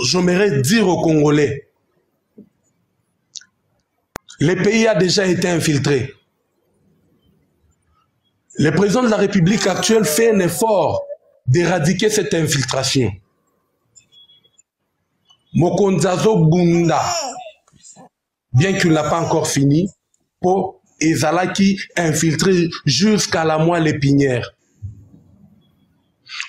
j'aimerais dire aux Congolais, le pays a déjà été infiltré. Le président de la République actuelle fait un effort d'éradiquer cette infiltration. Mokonzazo Bunda, bien qu'il n'a pas encore fini, pour Ezalaki infiltré jusqu'à la moelle épinière.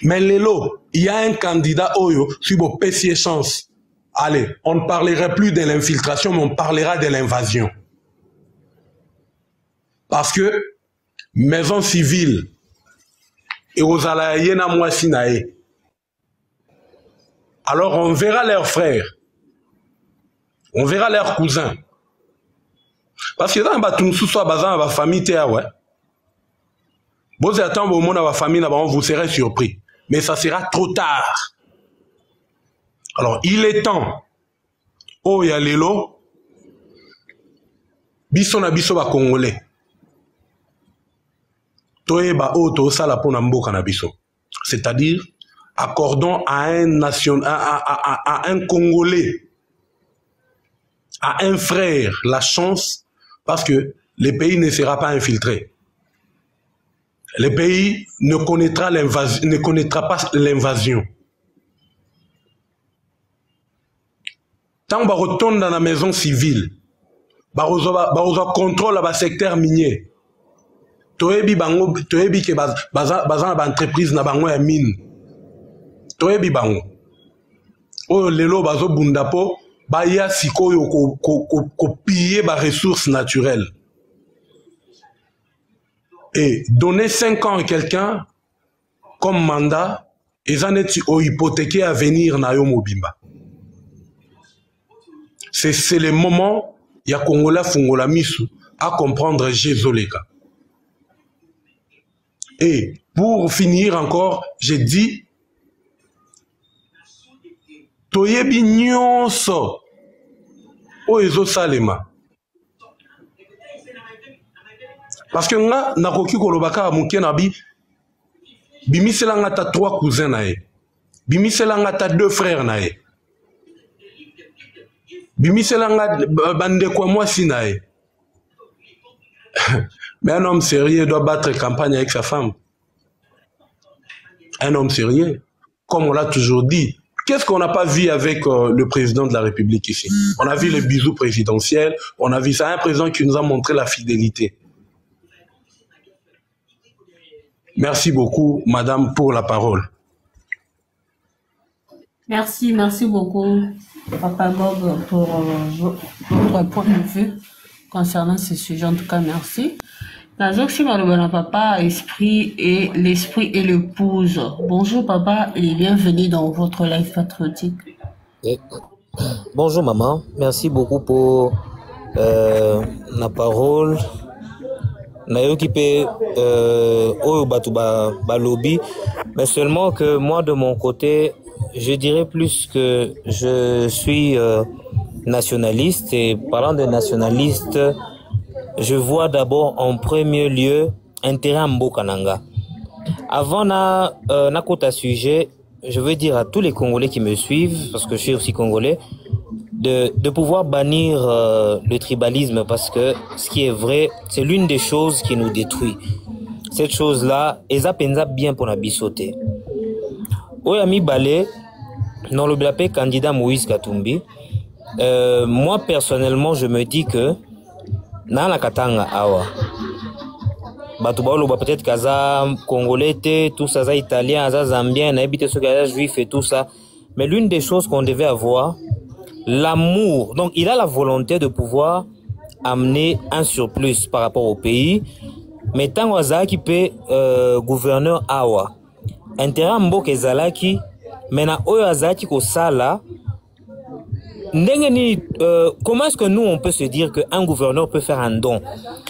Mais Lelo, il y a un candidat Oyo, sur vos PC chance. Allez, on ne parlera plus de l'infiltration, mais on parlera de l'invasion. Parce que maison civile et aux Alayena Mouassinae, alors on verra leurs frères, on verra leurs cousins. Parce que dans la soit basant la famille, ouais. Vous attendez au monde à la famille, vous serez surpris. Mais ça sera trop tard. Alors, il est temps. Oh, il y a l'élo. Biso na biso ba Congolais. Toeba o to sala pona mboka na biso. C'est-à-dire, accordons à un Congolais, à un frère, la chance, parce que le pays ne sera pas infiltré. Le pays ne connaîtra pas l'invasion. Tant qu'on retourne dans la maison civile, on contrôle le secteur minier. Toebi ke bazan entreprise na bango ya mine. Toebi bango. O lelo bazo bundapo ba ya sikoyo ko piller ba ressources naturelles. Et donner 5 ans à quelqu'un comme mandat, ils en est hypothéqué à venir na yo mobimba. C'est le moment ya Kongola Fungola Misu à comprendre Jézoleka. Et pour finir encore, j'ai dit Toyebi nyonso o ezo salema. Parce que nga nakoki kolobaka muke na bi bimisela nga ta 3 cousins na ye. Bimisela nga ta 2 frères na ye. Bimisela nga bande kwa moi si na ye. Mais un homme sérieux doit battre campagne avec sa femme. Un homme sérieux, comme on l'a toujours dit. Qu'est-ce qu'on n'a pas vu avec le président de la République ici? On a vu les bisous présidentiels, on a vu ça, un président qui nous a montré la fidélité. Merci beaucoup, madame, pour la parole. Merci beaucoup, Papa Bob, pour votre point de vue concernant ce sujet. En tout cas, merci. Papa, esprit et l'esprit et l'épouse. Bonjour papa et bienvenue dans votre live patriotique. Bonjour maman, merci beaucoup pour la parole. Balobi, mais seulement que moi de mon côté, je dirais plus que je suis nationaliste, et parlant de nationaliste, je vois d'abord en premier lieu intérêt à Mbokananga. Avant na kota sujet, je veux dire à tous les Congolais qui me suivent, parce que je suis aussi Congolais, de pouvoir bannir le tribalisme, parce que ce qui est vrai, c'est l'une des choses qui nous détruit. Cette chose-là, eza penza bien pour la bisoter. Oyami Balé, dans le blapé candidat Moïse Katumbi, moi personnellement, je me dis que na la katanga awa batubalo peut-être kaza congolais tout ça italien ça zambien na habité ce kaza juif et tout ça, mais l'une des choses qu'on devait avoir, l'amour. Donc il a la volonté de pouvoir amener un surplus par rapport au pays, mais tant waza qui peut gouverneur awa intérêt mboka ezalaki mena oyo azaki ko sala. Comment est-ce que nous, on peut se dire qu'un gouverneur peut faire un don?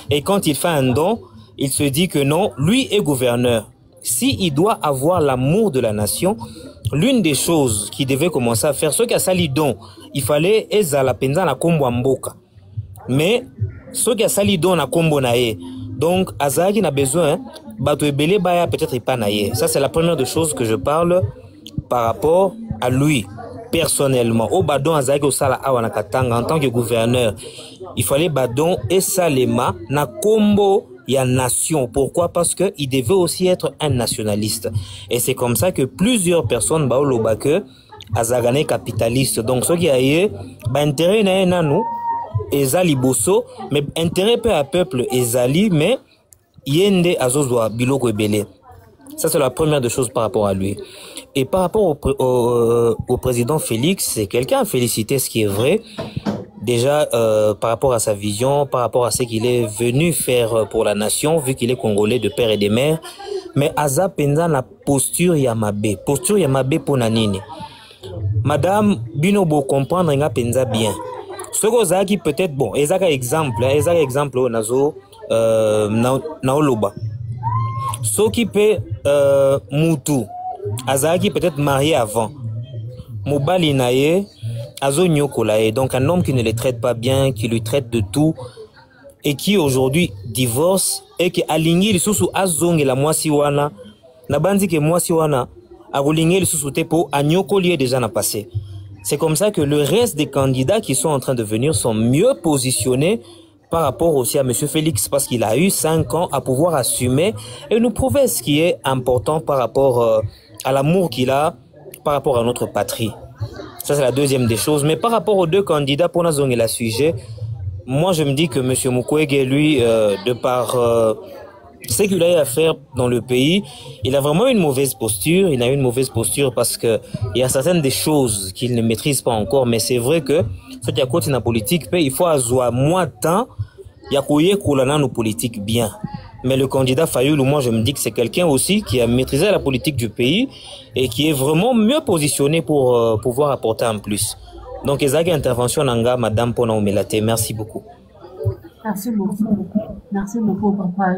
Et quand il fait un don, il se dit que non, lui est gouverneur. S'il doit avoir l'amour de la nation, l'une des choses qu'il devait commencer à faire, ce qui a sali don, il fallait ezala penza na kombo mboka. Mais ce qui a sali don na kombo nae, donc azaki n'a besoin, bato ebele baya peut-être pas nae. Ça c'est la première des choses que je parle par rapport à lui. personnellement, au Badon Azaki au Sala Awana Katanga, en tant que gouverneur, il fallait Badon et Salema na combo ya nation. Pourquoi? Parce qu'il devait aussi être un nationaliste. Et c'est comme ça que plusieurs personnes baolo bake azagane capitaliste. Donc ce qui a eu intérêt na nous ezali bosso, mais intérêt peu à peuple ezali, mais yende azozwa biloko ebele. Ça, c'est la première des choses par rapport à lui. Et par rapport au président Félix, c'est quelqu'un à féliciter, ce qui est vrai. Déjà, par rapport à sa vision, par rapport à ce qu'il est venu faire pour la nation, vu qu'il est congolais de père et de mère. Mais Aza Penza, la posture Yamabe. Posture Yamabe pour Nanini. Madame Binobo comprendre nga Penza bien. Ce que qui peut-être, bon, ezaka exemple, nazo, naoloba. Ce qui peut Moutou, Azaki peut-être marié avant. Mobali naye, Azo Nyokolaye, donc un homme qui ne les traite pas bien, qui lui traite de tout, et qui aujourd'hui divorce, et qui aligné les sous Azong et la Mwasiwana, n'a bandi que Mwasiwana, a religné les sous tepo, a Nyokoliye déjà n'a passé. C'est comme ça que le reste des candidats qui sont en train de venir sont mieux positionnés par rapport aussi à M. Félix, parce qu'il a eu 5 ans à pouvoir assumer et nous prouver ce qui est important par rapport à l'amour qu'il a par rapport à notre patrie. Ça, c'est la deuxième des choses. Mais par rapport aux deux candidats pour Nazong et la sujet, moi, je me dis que M. Mukwege, lui, de par ce qu'il a eu à faire dans le pays, il a vraiment une mauvaise posture. Il a une mauvaise posture parce que il y a certaines des choses qu'il ne maîtrise pas encore. Mais c'est vrai que ce qui a côté la politique, il faut avoir moins de temps. Il y a qu'on nos politiques bien. Mais le candidat Fayoulou, moi je me dis que c'est quelqu'un aussi qui a maîtrisé la politique du pays et qui est vraiment mieux positionné pour pouvoir apporter en plus. Donc, Ezagi intervention nanga, Madame Pona Omelate. Merci beaucoup. Merci beaucoup. Merci beaucoup, papa,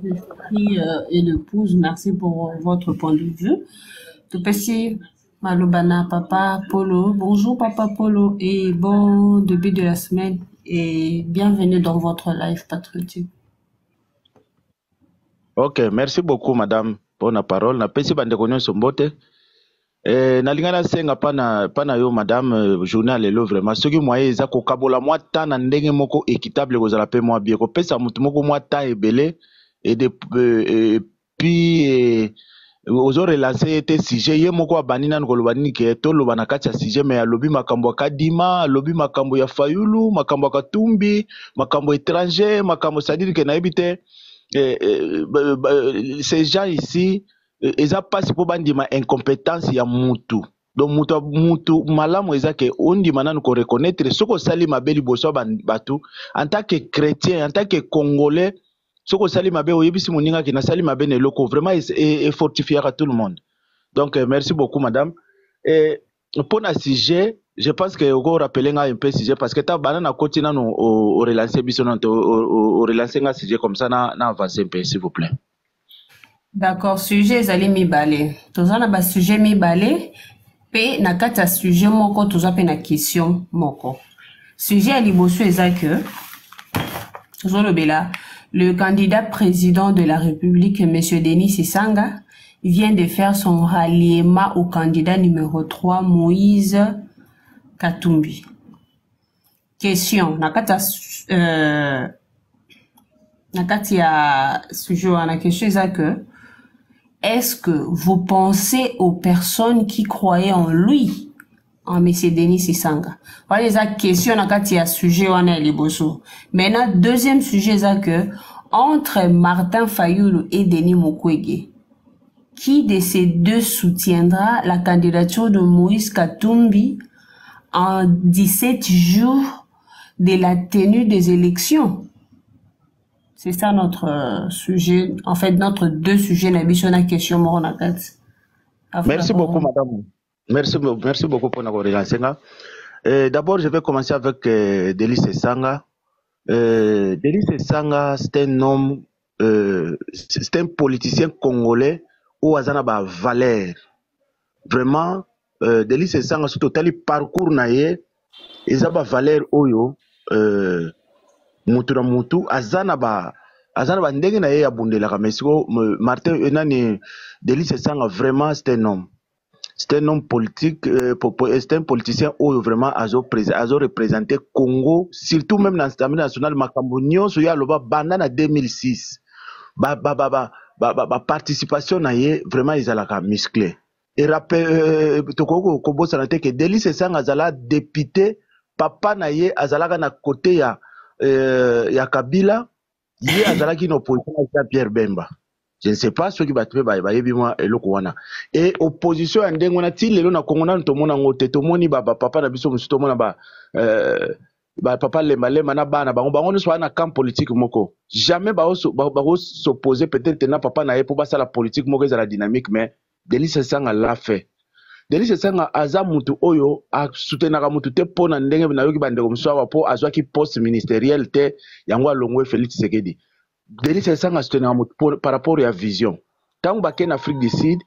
l'esprit et l'épouse. Merci pour votre point de vue. Tout petit, Malobana, papa Polo. Bonjour, papa Polo, et bon début de la semaine. Et bienvenue dans votre live patriotique. Ok, merci beaucoup, madame, pour la parole. Na pesi bande konyo sombote. Nalingana senga pana yo madame journal lelo vraiment soki moye eza ko kabola mwa ta na ndenge moko équitable kozala pe mwa bien ko pesa mutu moko mwa ta ebele et de puis ozo relancer te sujet ye moko abani nanu koloba nini ke to loba na kati ya sujet mais alobi makambo ya Kadima, alobi makambo ya Fayulu, makambo ya Katumbi, makambo étranger, makambo c'est-à-dire que na ebite ces gens ici eza pasi po bandima incompétence ya mutu. Donc mutu malamu eza ke ondima nanu ko reconnaître soko sali mabeli boso batu en tant que chrétien, en tant que congolais. Soko sali mabe oyebisi moninga ki na sali mabe ne loko vraiment et fortifier à tout le monde. Donc merci beaucoup madame. Et pour un sujet, je pense que vous rappelez un peu sujet parce que ta banana continue au relancer bisonante au relancer un sujet comme ça na avancer un peu s'il vous plaît. D'accord, sujet ezali mibale. Tozana ba sujet mibale pe na kata sujet moko toza pe na question moko. Sujet ya liboso eza que tozolobela le candidat président de la République, M. Denis Sisanga, vient de faire son ralliement au candidat numéro 3, Moïse Katumbi. Question, nakati ya sujet wana question eza que est-ce que vous pensez aux personnes qui croyaient en lui, en M. Denis Sisanga? Voilà les questions nakati ya sujet wana liboso. Maintenant, deuxième sujet c'est que entre Martin Fayoulou et Denis Mukwege, qui de ces deux soutiendra la candidature de Moïse Katumbi en 17 jours de la tenue des élections? C'est ça notre sujet, en fait notre deux sujets. Question. Merci beaucoup madame. Merci beaucoup pour notre renseignement. D'abord je vais commencer avec Denis Sisanga. Denis Sisanga c'est un homme, c'est un politicien congolais où azana ba valeur. Vraiment Denis Sisanga surtout tali parcours naie eza ba valeur oyo mutu na mutu azana ba ndenge naie ya bundela ka mesiko Martin nani Denis Sisanga vraiment c'est un homme. c'est un homme politique, c'est un politicien où vraiment a représenté Congo, surtout même dans l'Assemblée nationale, Makambonio, sur Yaloba, Banda en 2006. Participation na ye, vraiment, ils ont musclé. Et rappel, Tokoko, Kobo Sanate, que Delis Esanga Azala, député, papa na ye, Azala na côté ya Kabila, ye Azala qui n'opposition à Pierre Bemba. Je ne sais pas ce qui va te faire, et opposition à Ndengona, til, le na Kongona, Tomona Ngote, Tomoni, papa na biso, Tomona, papa Lemba na bana, on soit na camp politique moko. Jamais s'opposer peut-être na papa na pour passer la politique moko à la dynamique, mais Delis Esanga l'a fait. Delis Esanga aza mutu oyo a soutenaka mutu te pona ndenge na yoki bande comme ça po azwa ki poste ministériel te yango alongwe Félix Tshisekedi. Delis Esanga soutenaka mutu par rapport à vision. Tango baken Afrique du Sud,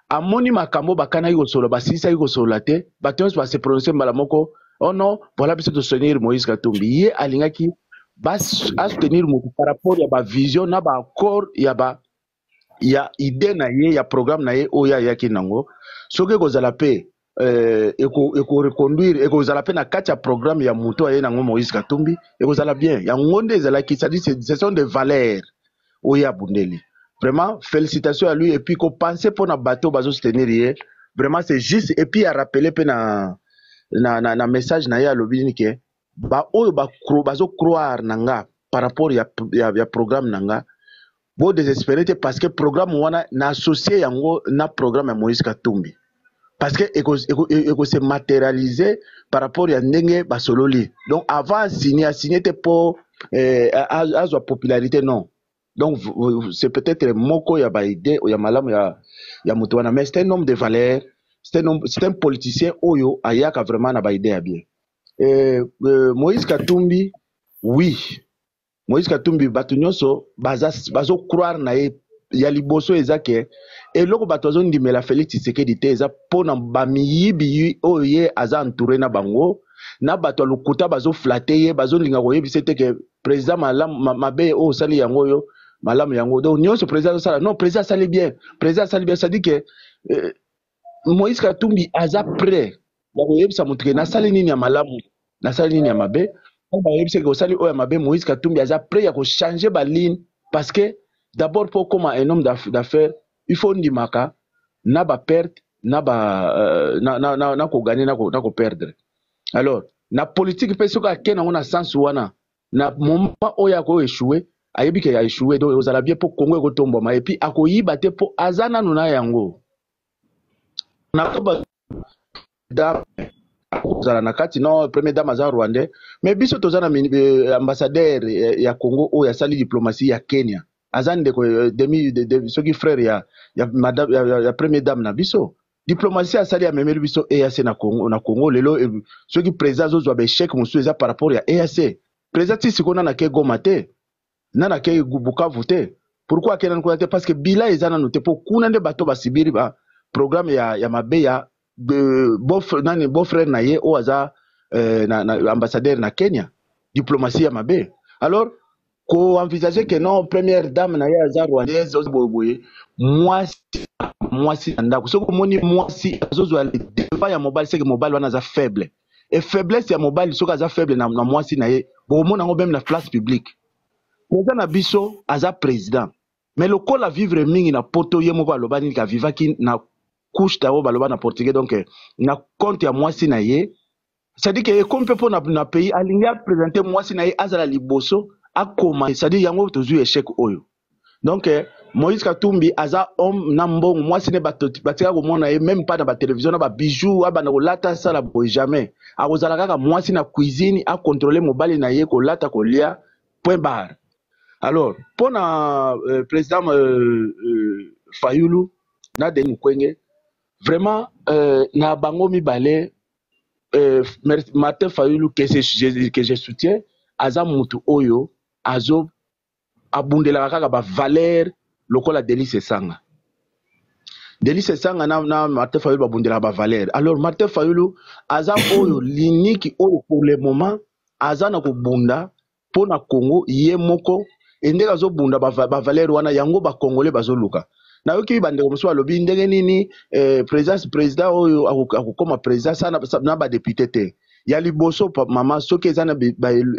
amoni makambo bakana yiko solo basisa yiko solo te, baton va se prononcer mbala moko. Oh non, voilà biso to soutenir Moïse Katumbi. Ye alingaki bas a soutenir mutu par rapport à ba vision na ba accord ya idée na ye ya programme na ye oya yaki nango. Soke kozala pe eko reconduire ekozala pe na kati ya programme ya muto aye nango Moïse Katumbi ekozala bien ya ngonde ezala ki ça dit ce sont des valeurs oya bundeli. Vraiment félicitations à lui et puis ko penser pour na bateau bazo soutenir ye vraiment c'est juste et puis à rappeler pe na message na ye alobi ke ba oyo bazo croire nanga par rapport ya programme nanga bo désespéré parce que programme wana na associé yango na programme ya Moïse Katumbi parce que eko se matérialiser par rapport ya ndenge basololi donc avant signer te pour azwa popularité non donc c'est peut-être moko ya ba idée ou ya malamu ya mutu wana mais c'est un homme de valeur c'est un politicien oyo ayaka vraiment na ba idée ya bien Moïse Katumbi oui Moïse Katumbi bato nyonso bazo croire na ye ya liboso ezake eloko bato azo ndimela Félix Tshisekedi te eza pona bamiyibi oyo ye aza entouré na bango na bato alukuta bazo flatter ye bazo linga koyebisa te ke président mabe oyo osali yango yo malamu yango donc nyonso président sala non président sali bien ça dit que Moïse Katumbi aza prêt ya koyebisa mutu ke nasali nini ya malamu nasali nini ya mabe. Moïse Katumbi a prêt à changer la ligne parce que d'abord pour comme un homme d'affaires il faut une maka n'a pas perdre n'a pas na ko gagner na ko perdre alors na politique pe soka kena on a sens wana na moment oya ko échouer ayebi ke a échoué donc aux alabie pour Congo ko tomba et puis akoyiba te pour azana nuna yango na ko da kozala na kati non premier dame aza rwandais mais biso toza na ambassadeur ya Congo oyo asali diplomatie ya Kenya aza ndeko soki frère ya madame ya premier dame na biso diplomatie asali ya memeli biso EAC na Congo lelo soki président azozwa bechec mosusu eza par rapport ya EAC président ti sikoyo nana ke Goma te nana ke Bukavu te pourquoi akena nkuna te parce que bila eza nanu te po kuna nde bato basibiri ba programme ya mabe ya beau-frère na ye o aza na ambassadeur na Kenya diplomatie ya mabe alors ko envisager que non première dame na ye aza rwandaise boye mwasi ndako soko moni mwasi azozwa devant ya mobile c'est que mobile wana aza faible et faiblesse ya mobile soko aza faible na mwasi na ye bo mona ngo même na place publique président na biso aza président mais le col à vivre mingi na poto ye moko alobani ka vivaki na couche tao baloba na portugais donc na compte ya mwasi na ye c'est-à-dire que comme peut na pays alinga présenter mwasi na ye azala liboso akoma c'est-à-dire yango tozu échec oyo donc Moïse Katumbi aza homme na mbongo mwasi ne batika komona ye même pas na ba télévision na ba bijoux abana kolata sala boy jamais akozala kaka mwasi na cuisine a contrôler mobali na ye kolata kolia point barre alors pona président Fayulu na Denis Mukwege vraiment na bango mibale Martin Fayulu que je soutiens aza mutu oyo azo abundela kaka ba valeur lokola Delis Esanga na Martin Fayulu babundela ba valeur alors Martin Fayulu aza oyo l'unique oyo pour le moment aza na kobunda pona Congo ye moko endeka zo bunda ba valeur wana yango ba congolais bazoluka nayoki bandeko mosusu balobi ndenge nini président oyo akokoma président na badepute te ya liboso mama soki eza na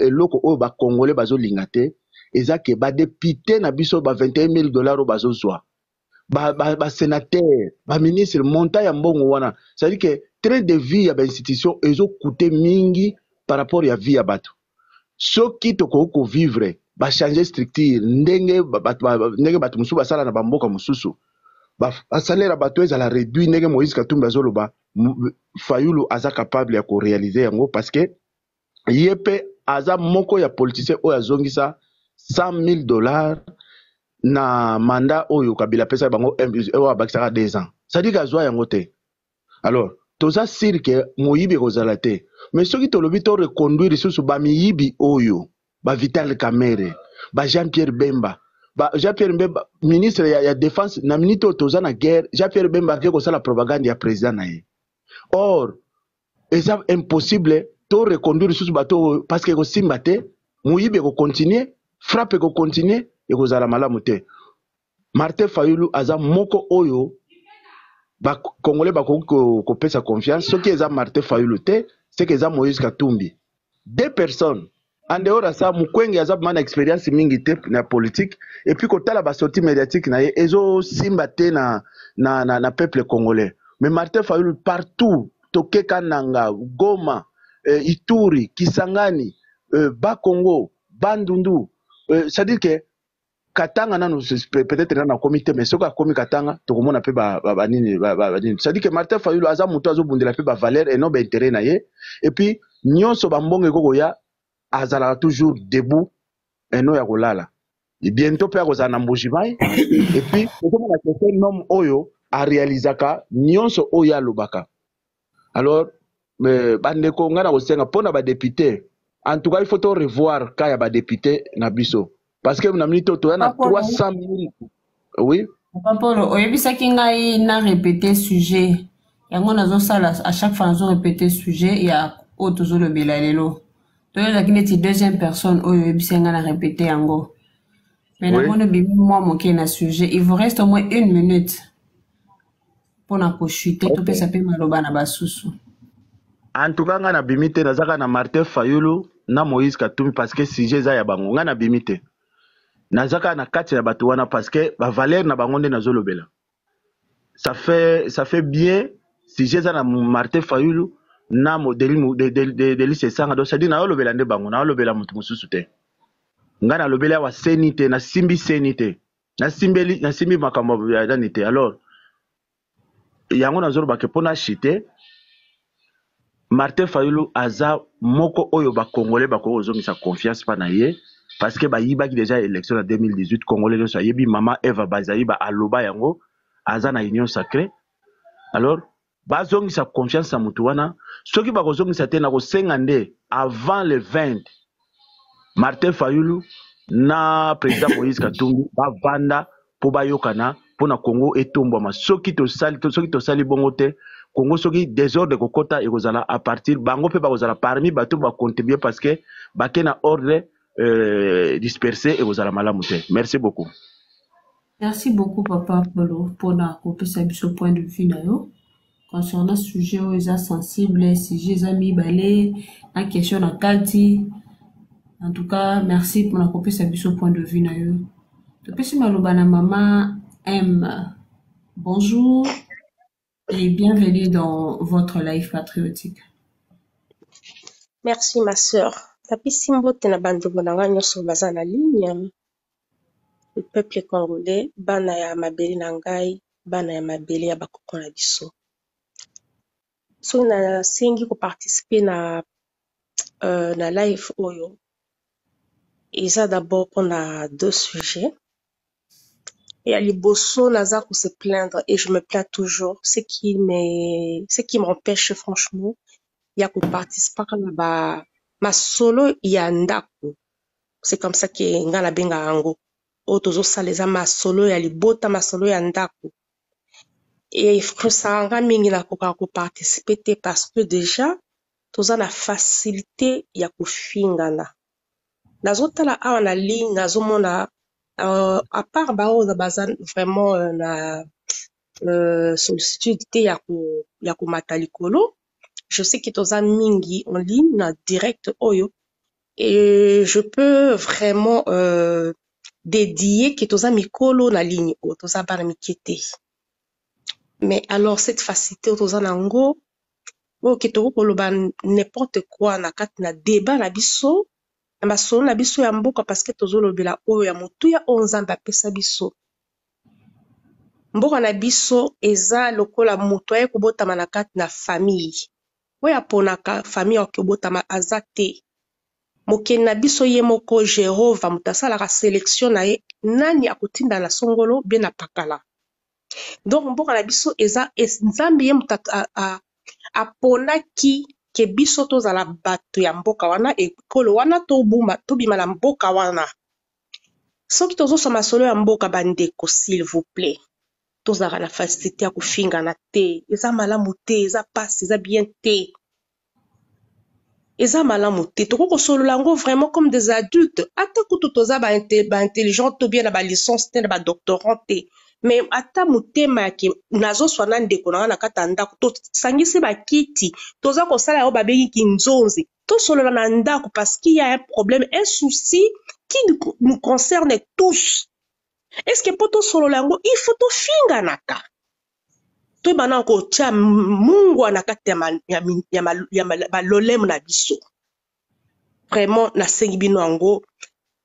eloko oyo bakongole bazolinga te eza ke badepute na biso ba 21 000 $ oyo bazozwa basénateur baministre montant ya mbongo wana c'est-à-dire que train de vie ya bainstitution ezokute mingi par rapport ya vie ya bato soki tokoki kovivre bachange structure ndenge bato mosusu basala na bamboka mosusu basalaire ya bato ezala réduit ndenge Moïse Katumbi azoloba Fayulu aza capable ya koréalize yango parce que ye mpe aza moko ya politicien oyo azongisa 100 000 $ na mandat oyo Kabila pesa bango oyo abakisaka 2 ans c'est-à-dire que azwa yango te alors toza sire ke moyibi kozala te mais soki tolobi to reconduire lisusu bamiyibi oyo ba Vital Kamerhe ba Jean-Pierre Bemba ministre ya défense na minute oyo toza na guerre Jean-Pierre Bemba ake kosala propagande ya président na ye or eza impossible to reconduire lisusu bato parce que ekosimba te moyibi ekokontinue frappe ekokontinue ekozala malamu te Martin Fayulu aza moko oyo bakongole bakoki kopesa confiance soki eza Martin Fayulu te seke eza Moïse Katumbi 2 personnes en dehors ya ça Mukwege aza bama na expérience mingi te na politique et puis kotala basortie médiatique na ye ezosimba te na peuple congolais mais Martin Fayulu partout toke Kananga Goma Ituri Kisangani Bakongo Bandundu c'est-à-dire que Katanga nanu peut-être na comité mais soka komi Katanga tokomona pe banini c'est-à-dire que Martin Fayulu aza muto azobundela pe ba valeur et non ba intérêt na ye et puis nyonso bambongo kokoya azala toujours debout et non ya kolala et bientôt pe akozala na mbojibai et puis tokomona quelqu'un homme oyo a réalisaka nyonso oyo alobaka alors bandeko ngana kosenga pona ba député en tout cas il faut to revoir ka ya ba député na biso parce que na minute to na 300 000 oui Papolo oyebisaki ngai na répéter sujet yango nazosala à chaque fois nazo répéter sujet ya oyo tozolobela lelo toyozaki neti deuxième personne oyo oyebisi ngai na répéter yango mais namoni bimi moi moke na sujet il vous reste au moins 1 minute pona kochuter topesa pe maloba na basusu en tout cas nga na bimite nazaka na Martin Fayulu na Moïse Katumbi parce que sujet za ya bango nga na bimite nazaka na kati ya bato wana parce que ba valeur na bango nde nazolobela ça fait bien sujet za na Martin Fayulu na modeli de lycée sanga do c'est-à-dire na olobela nde bango na olobela mutu mususu te nga na lobela wa senité na simbi senité na simbi makambo ya danité alors yango nazoloba ke pona chité Martin Fayulu aza moko oyo ba congolais ba ko ozongisa confiance pa na ye parce que ba yibaki déjà élection en 2018 congolais so yebi mama Eva Bazayi ba aloba yango aza na union sacrée alors bazongisa confiance na mutu wana soki ba kozongisa te na ko senga nde avant le 20 Martin Fayulu na président Moïse Katumbi ba vanda po bayokana po na Congo etombama soki to sali bongo te Congo soki désordre kokota ekozala à partir bango pe bakozala parmi bato ba contribuer parce que bakena ordre dispersé ekozala malamu te. Merci beaucoup. Merci beaucoup Papa Polo pour na kopesa biso point de vue na yo concernant sujet oyo eza sensible sujet eza mibale na question na kati en tout cas merci pour na kopesa biso point de vue na yo topesi maloba na mama M. Bonjour et bienvenue dans votre live patriotique. Merci ma sœur. Napesi mbote na bandeko na nga nyonso baza na ligne. Le peuple congolais, bana ya mabele na ngai, bana ya mabele ya bakoko na biso. So na sengi ko participer na live oyo. Eza d'abord pour na 2 sujets. Et à liboso naza ko se plaindre et je me plains toujours. Ce qui m'empêche franchement, ya ko participer na ma solo ya ndako. C'est comme ça que nga na benga ango. O tozo saleza ma solo ya libota ma solo ya ndako. Et frusanga mingi na koka ko participer te parce que déjà toza na facilité ya ko fingana. Nazotala awa na ligne nazomona À part baoza baza vraiment na sollicitude te ya komata likolo, je sais que toza mingi en ligne na direct oyo, et je peux vraiment dédier que toza mikolo na ligne oyo toza bana mike te. Mais alors cette facilité toza nango oyo ke tokoloba n'importe quoi na kati na débat na biso na basolo na biso ya mboka, parce que tozolobela oyo ya motuya oyo Nzambe apesa biso. Mboka na biso eza lokola moto aye kobotama na kati na famille oyo aponaka famille akobotama aza te. Mokeni na biso ye moko Jehova moto asalaka sélection na ye nani akotinda na songolo be na pakala. Donc mboka na biso eza Nzambe ye moto aponaki ke biso tozala bato ya mboka wana ekolo wana tobima na mboka wana. Soki tozosoma solo ya mboka bandeko, s'il vous plaît, tozala na facilité ya kofinga na te. Eza malamu te, eza pasi, eza bien te. Eza malamu te. Toko kosolola yango vraiment comme des adultes. Ata kutu toza ba intelligent to bien na ba licence te na ba doctorant te. Mais ata mutema yake nazoswa na ndeko na kata ndako to sangisi ba kiti toza kosala yo babengi kinzonzi to solola na ndako parce qu'il y a un problème, un souci qui nous concerne tous. Est-ce que poto solola yango il faut to finga naka to bana ko tia Mungu na kati ya balolemo na biso. Vraiment na sengi bino yango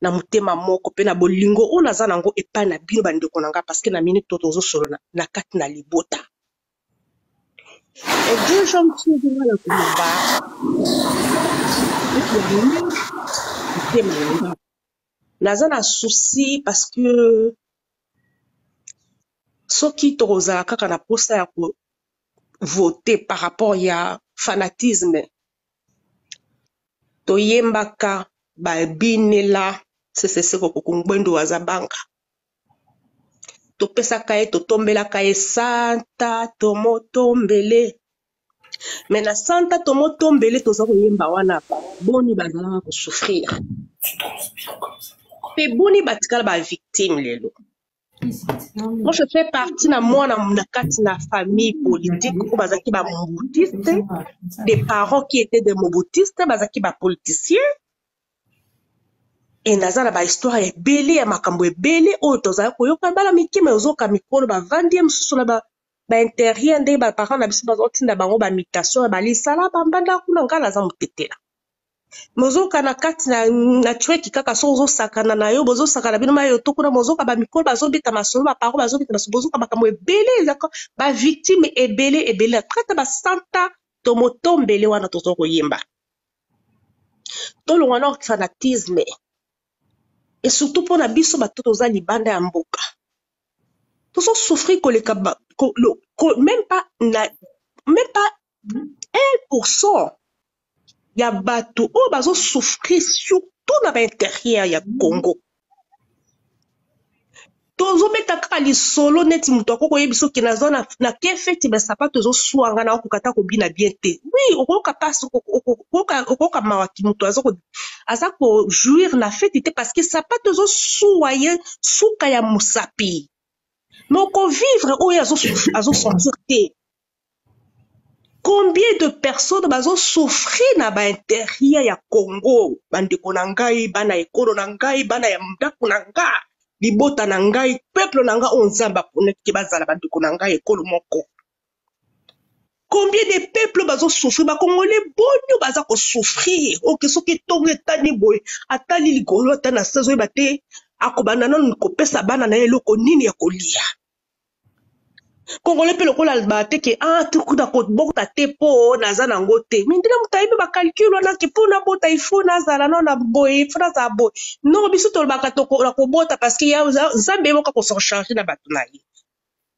na mutema moko pe na bolingo o naza nango epai na bino bandeko nanga, parce que na minute tozo solo na kati na libota. Et deux gens qui sont dans la combat naza na souci parce que soki toza kaka na posta ya ko voter par rapport ya fanatisme toyembaka babinela sese ko kungwendo waza banka topesaka ye totombelaka ye santa tomotombele. Mais na santa tomotombele toza koyemba wana boni bazalaka ko souffrir pe boni batikala ba victime lelo. Moi je fais partie na mwana na kati na famille politique où bazaki ba mobutiste, des parents qui étaient des mobutiste bazaki ba politiciens. Et naza na ba histoire ebele ya makambo ebele oyo tozala koyoka bala mikime ozoka mikolo ba 20e susu na ba intérieur nde ba parents na biso bazotinda bango ba mutation ba lisala bambanda kuna ngala za mutetela. Mozoka na kati na chweki kaka so ozosakana na yo bozosakana bino mayo to kuna mozoka ba mikolo bazobita masolo ba parents bazobita masolo bozoka makambo ebele zaka ba victime ebele traite ba santa tomotombele wana tozoko yemba. Tolo wana fanatisme. Et surtout pour la biso bato toza libanda ya mboka. Tozo souffrir koleka même pas 1% ya bato o bazo souffrir surtout na ba intérieur ya Congo. Tozo beta kaka lisolo neti muto akoko yebiso ke na zona na kefeti ba sapato zo swanga na okukata ko bina bien te. Oui, okoka passe okoka mawaki muto azako jouir na fête te parce que sapato zo suwaye suka ya musapi. Moko vivre oyo azo sentir te. Combien de personnes bazo souffrir na ba intérieur ya Congo, bandeko na ngai, bana ekolo na ngai, bana ya ndako na ngai. Libota na ngai, peuple na ngai on Nzamba poneki bazala bandeko na ngai ekolo moko. Combien de peuples bazo souffrir, ba Congolais bonyo baza ko souffrir. Ok, soki tongo etani boy, atali ligolo atana sazo ebate, akobana non ko pesa bana na eloko nini ya kolia. Congolais pe lokola albate ke tukuda ko bota te po naza nango te. Mindina mutaibe ba calcul wana ke po na bota ifo nazala non na boy, ifo za boy. Non biso to ba katoko la ko bota parce que ya Nzambe moka ko s'en charger na batu na ye.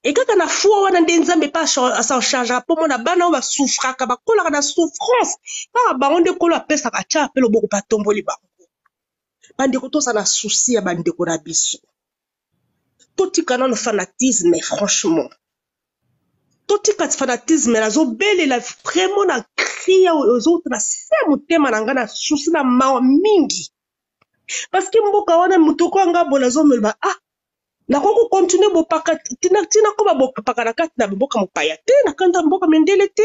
Et quand on a foi wana nde Nzambe pas s'en charger po mona bana ba souffraka ba kola na souffrance. Ba ba onde ko la pesa ka cha pe lo boko pa tomboli ba. Bande ko to ça na souci ya bande ko na biso. Toti kana no fanatisme franchement. Toti kat fanatisme la zo bele la vraiment na cria aux autres na se mutema na ngana souci na mawa mingi. parce que mboka wana mutoko anga bona zomelba ah nakoko continuer bopaka tina ko bopaka na kati na mboka mopaya te na kanda mboka mendele te.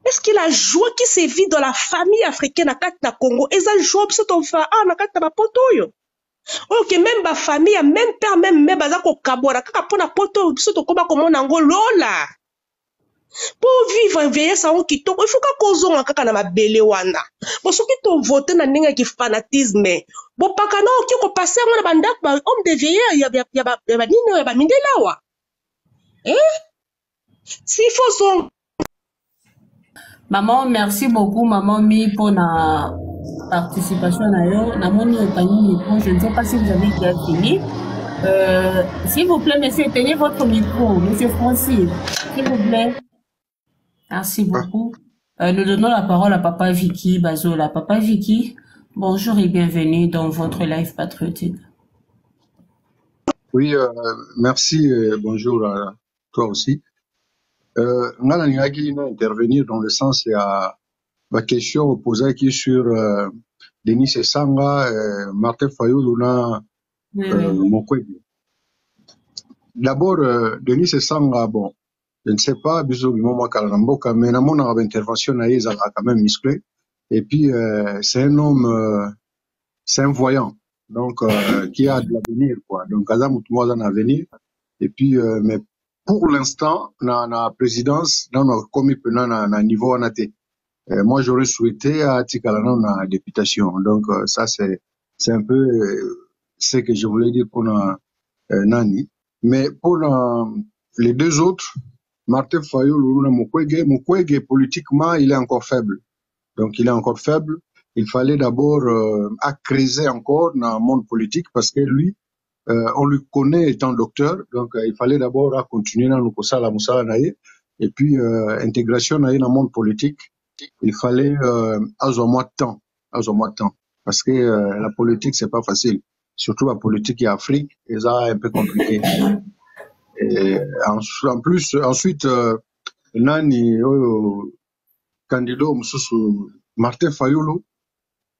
Est-ce que la joie qui se vit dans la famille africaine à Kat na Congo, et ça joie c'est ton fa ah na Kat na poto yo. Ok même ba famille même père même mère baza ko kabora kaka pona poto biso to koba komona ngo lola. Pour vivre veiller ça on kitoko il faut ka kozonga kaka na mabele wana. Bo soki to voter na ndenge ki fanatisme. Bo pakana oki ko passer ngona bandak ba homme de vieillard ya ba nini ya ba mindela wa. S'il faut son Maman, merci beaucoup, maman Mi, pour la participation d'ailleurs. Je ne sais pas si vous avez déjà fini. S'il vous plaît, monsieur, tenez votre micro, monsieur Francis, s'il vous plaît. Merci beaucoup. Nous donnons la parole à Papa Vicky Bazola. Papa Vicky, bonjour et bienvenue dans votre live patriotique. Oui, merci, bonjour à toi aussi. Ngana Ningaki intervenir dans le sens à ma question posée qui sur Denis Esanga, Martin Fayulu na Mukwege. D'abord, Denis Esanga, bon, je ne sais pas, bisous du moment Kalamboka, mais dans mon intervention, il a quand même musclé. Et puis, c'est un homme, c'est un voyant, donc qui a de l'avenir, quoi. Donc, Azam Moutouaz a un avenir. Et puis, mais pour l'instant, dans la présidence, dans notre commis pendant na niveau anaté. Moi, j'aurais souhaité à Tikalana na députation. Donc, ça, c'est un peu ce que je voulais dire pour Nani. Mais pour les deux autres, Martin Fayulu, Mukwege, politiquement, il est encore faible. Donc, il est encore faible. Il fallait d'abord accréser encore dans le monde politique parce que lui, on lui connaît étant docteur, donc il fallait d'abord continuer dans le Moussala Naye, et puis intégration dans le monde politique, il fallait avoir moins de temps, parce que la politique c'est pas facile, surtout la politique en Afrique, et ça un peu compliqué. Et en plus, ensuite, Nani, candidat Martin Fayulu,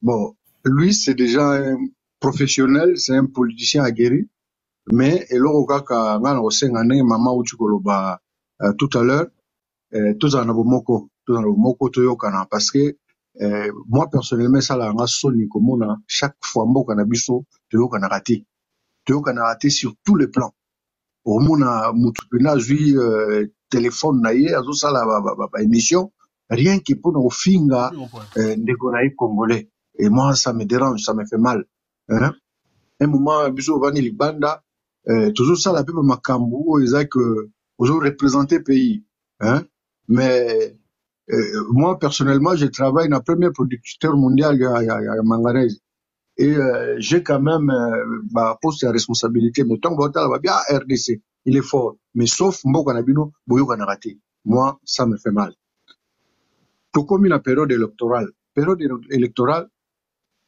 bon, lui c'est déjà un professionnel, c'est un politicien aguerri, mais eloko kaka ngana osenga ndenge mama uti koloba tout à l'heure, tozala na bomoko toyokana, parce que moi personnellement esala nga soni komona chaque fois mboka na biso toyokanaka te sur tous les plans. Omona mutu pena azwi téléphone na ye azosala ba émission rien que mpona kofinga ndeko na ye congolais, et moi ça me dérange, ça me fait mal, hein? Un moment biso ovandi libanda tozosala mpe bamakambo oyo eza que ozoreprésenter pays, hein? Mais moi personnellement je travaille dans le premier producteur mondial ya manganèse, et j'ai quand même poste de responsabilité, mais tant que bien RDC il est fort, mais sauf mboka na bino boyokanaka te. Moi ça me fait mal. Tokomi na période électorale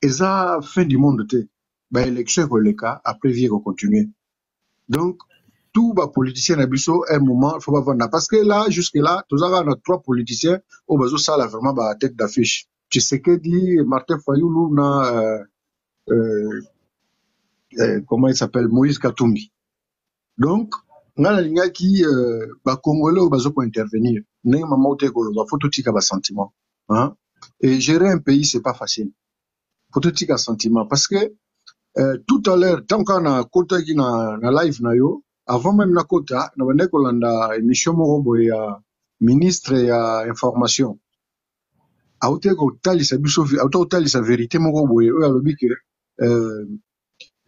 eza fin du monde te, élection ekoleka après vie continuer. Donc tout bas politicien na biso un moment faut pas vendre, parce que là jusque là tous avons trois politiciens au bazo ça là vraiment ba tête d'affiche. Tu sais que dit Martin Fayulu na comment il s'appelle, Moïse Katumbi. Donc ngana linga qui ba congolais au bazo pour intervenir ne maman ote ko ba photo tika ba sentiment, hein? Et gérer un pays c'est pas facile, photo tika sentiment, parce que tout à l'heure tant qu'on a kota qui na live na yo, avant même na kota na bande kolanda émission moko ya ministre ya information aute ko talisa biso auto talisa vérité moko boye o alobi que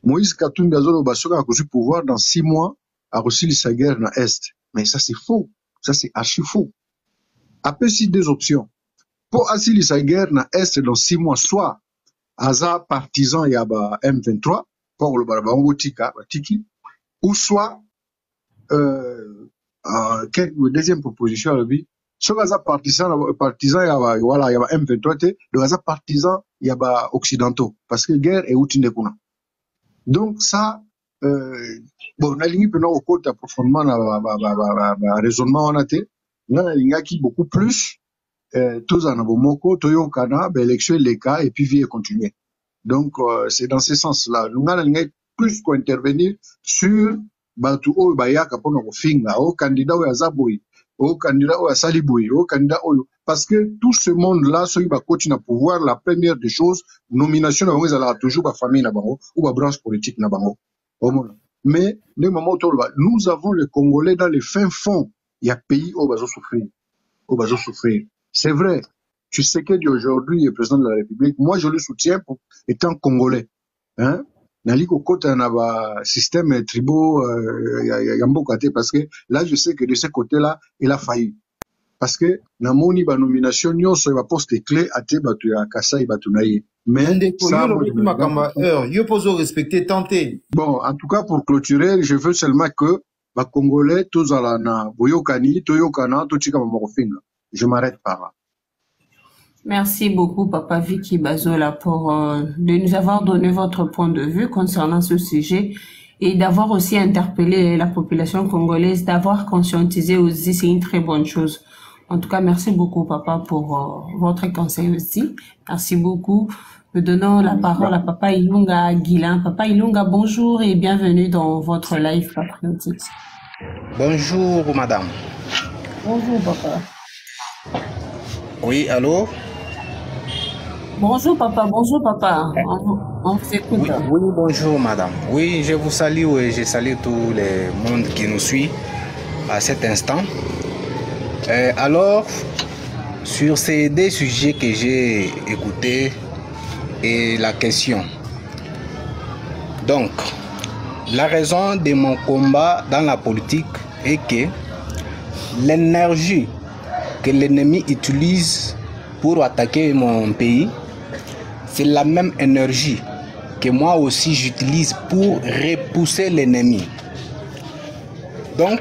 Moïse Katumbi azoloba soki akozwi pouvoir dans 6 mois akosilisa guerre na est, mais ça c'est faux, ça c'est archi faux. Après si deux options pour asilisa guerre na est dans 6 mois, soit aza partisan ya ba M23 pour le bango tika batiki, ou soit deuxième proposition à lui, soit aza partisan ya ba voilà ya ba M23 te, donc aza partisan ya ba occidentaux, parce que guerre est outine kuna. Donc ça bon nalingi pena au côté approfondissement na raisonnement on a te na linga qui beaucoup plus tous en abomoko toyokana élection les cas et puis vie continuer. Donc, c'est dans ce sens-là. Nous allons plus qu'intervenir sur Batu Oyo Bayaka pour nous finga, au candidat ou Azaboui, au candidat ou Saliboui, au candidat Oyo. Parce que tout ce monde-là, ceux qui va continuer à pouvoir, la première des choses, nomination, ils allaient toujours la famille Nabango ou la branche politique Nabango. Mais, le moment où nous avons les Congolais dans les fins fonds, il y a pays où ils vont souffrir. C'est vrai. Tu sais que d'aujourd'hui, le président de la République, moi, je le soutiens pour étant Congolais. Hein? Naliko Kota n'a pas système tribaux, parce que là, je sais que de ce côté-là, il a failli. Parce que, na moni ba nomination, il va poster clé à te batu ya Kasa, batu naïe. Mais, ça, respecter, tenter. Bon, en tout cas, pour clôturer, je veux seulement que, ba Congolais, tous à la na, boyokani, toyokana, tochika mamofinga. Je m'arrête par là. Merci beaucoup, Papa Vicky Bazola, pour de nous avoir donné votre point de vue concernant ce sujet et d'avoir aussi interpellé la population congolaise, d'avoir conscientisé aussi, c'est une très bonne chose. En tout cas, merci beaucoup, Papa, pour votre conseil aussi. Merci beaucoup. Nous donnons la parole à Papa Ilunga Guilain. Papa Ilunga, bonjour et bienvenue dans votre live patriotique. Bonjour, madame. Bonjour, Papa. Oui, allô? Bonjour, Papa. Bonjour, Papa. On vous écoute. Oui, bonjour, madame. Oui, je vous salue et je salue tout le monde qui nous suit à cet instant. Alors, sur ces deux sujets que j'ai écoutés et la question. Donc, la raison de mon combat dans la politique est que l'énergie que l'ennemi utilise pour attaquer mon pays, c'est la même énergie que moi aussi j'utilise pour repousser l'ennemi. Donc,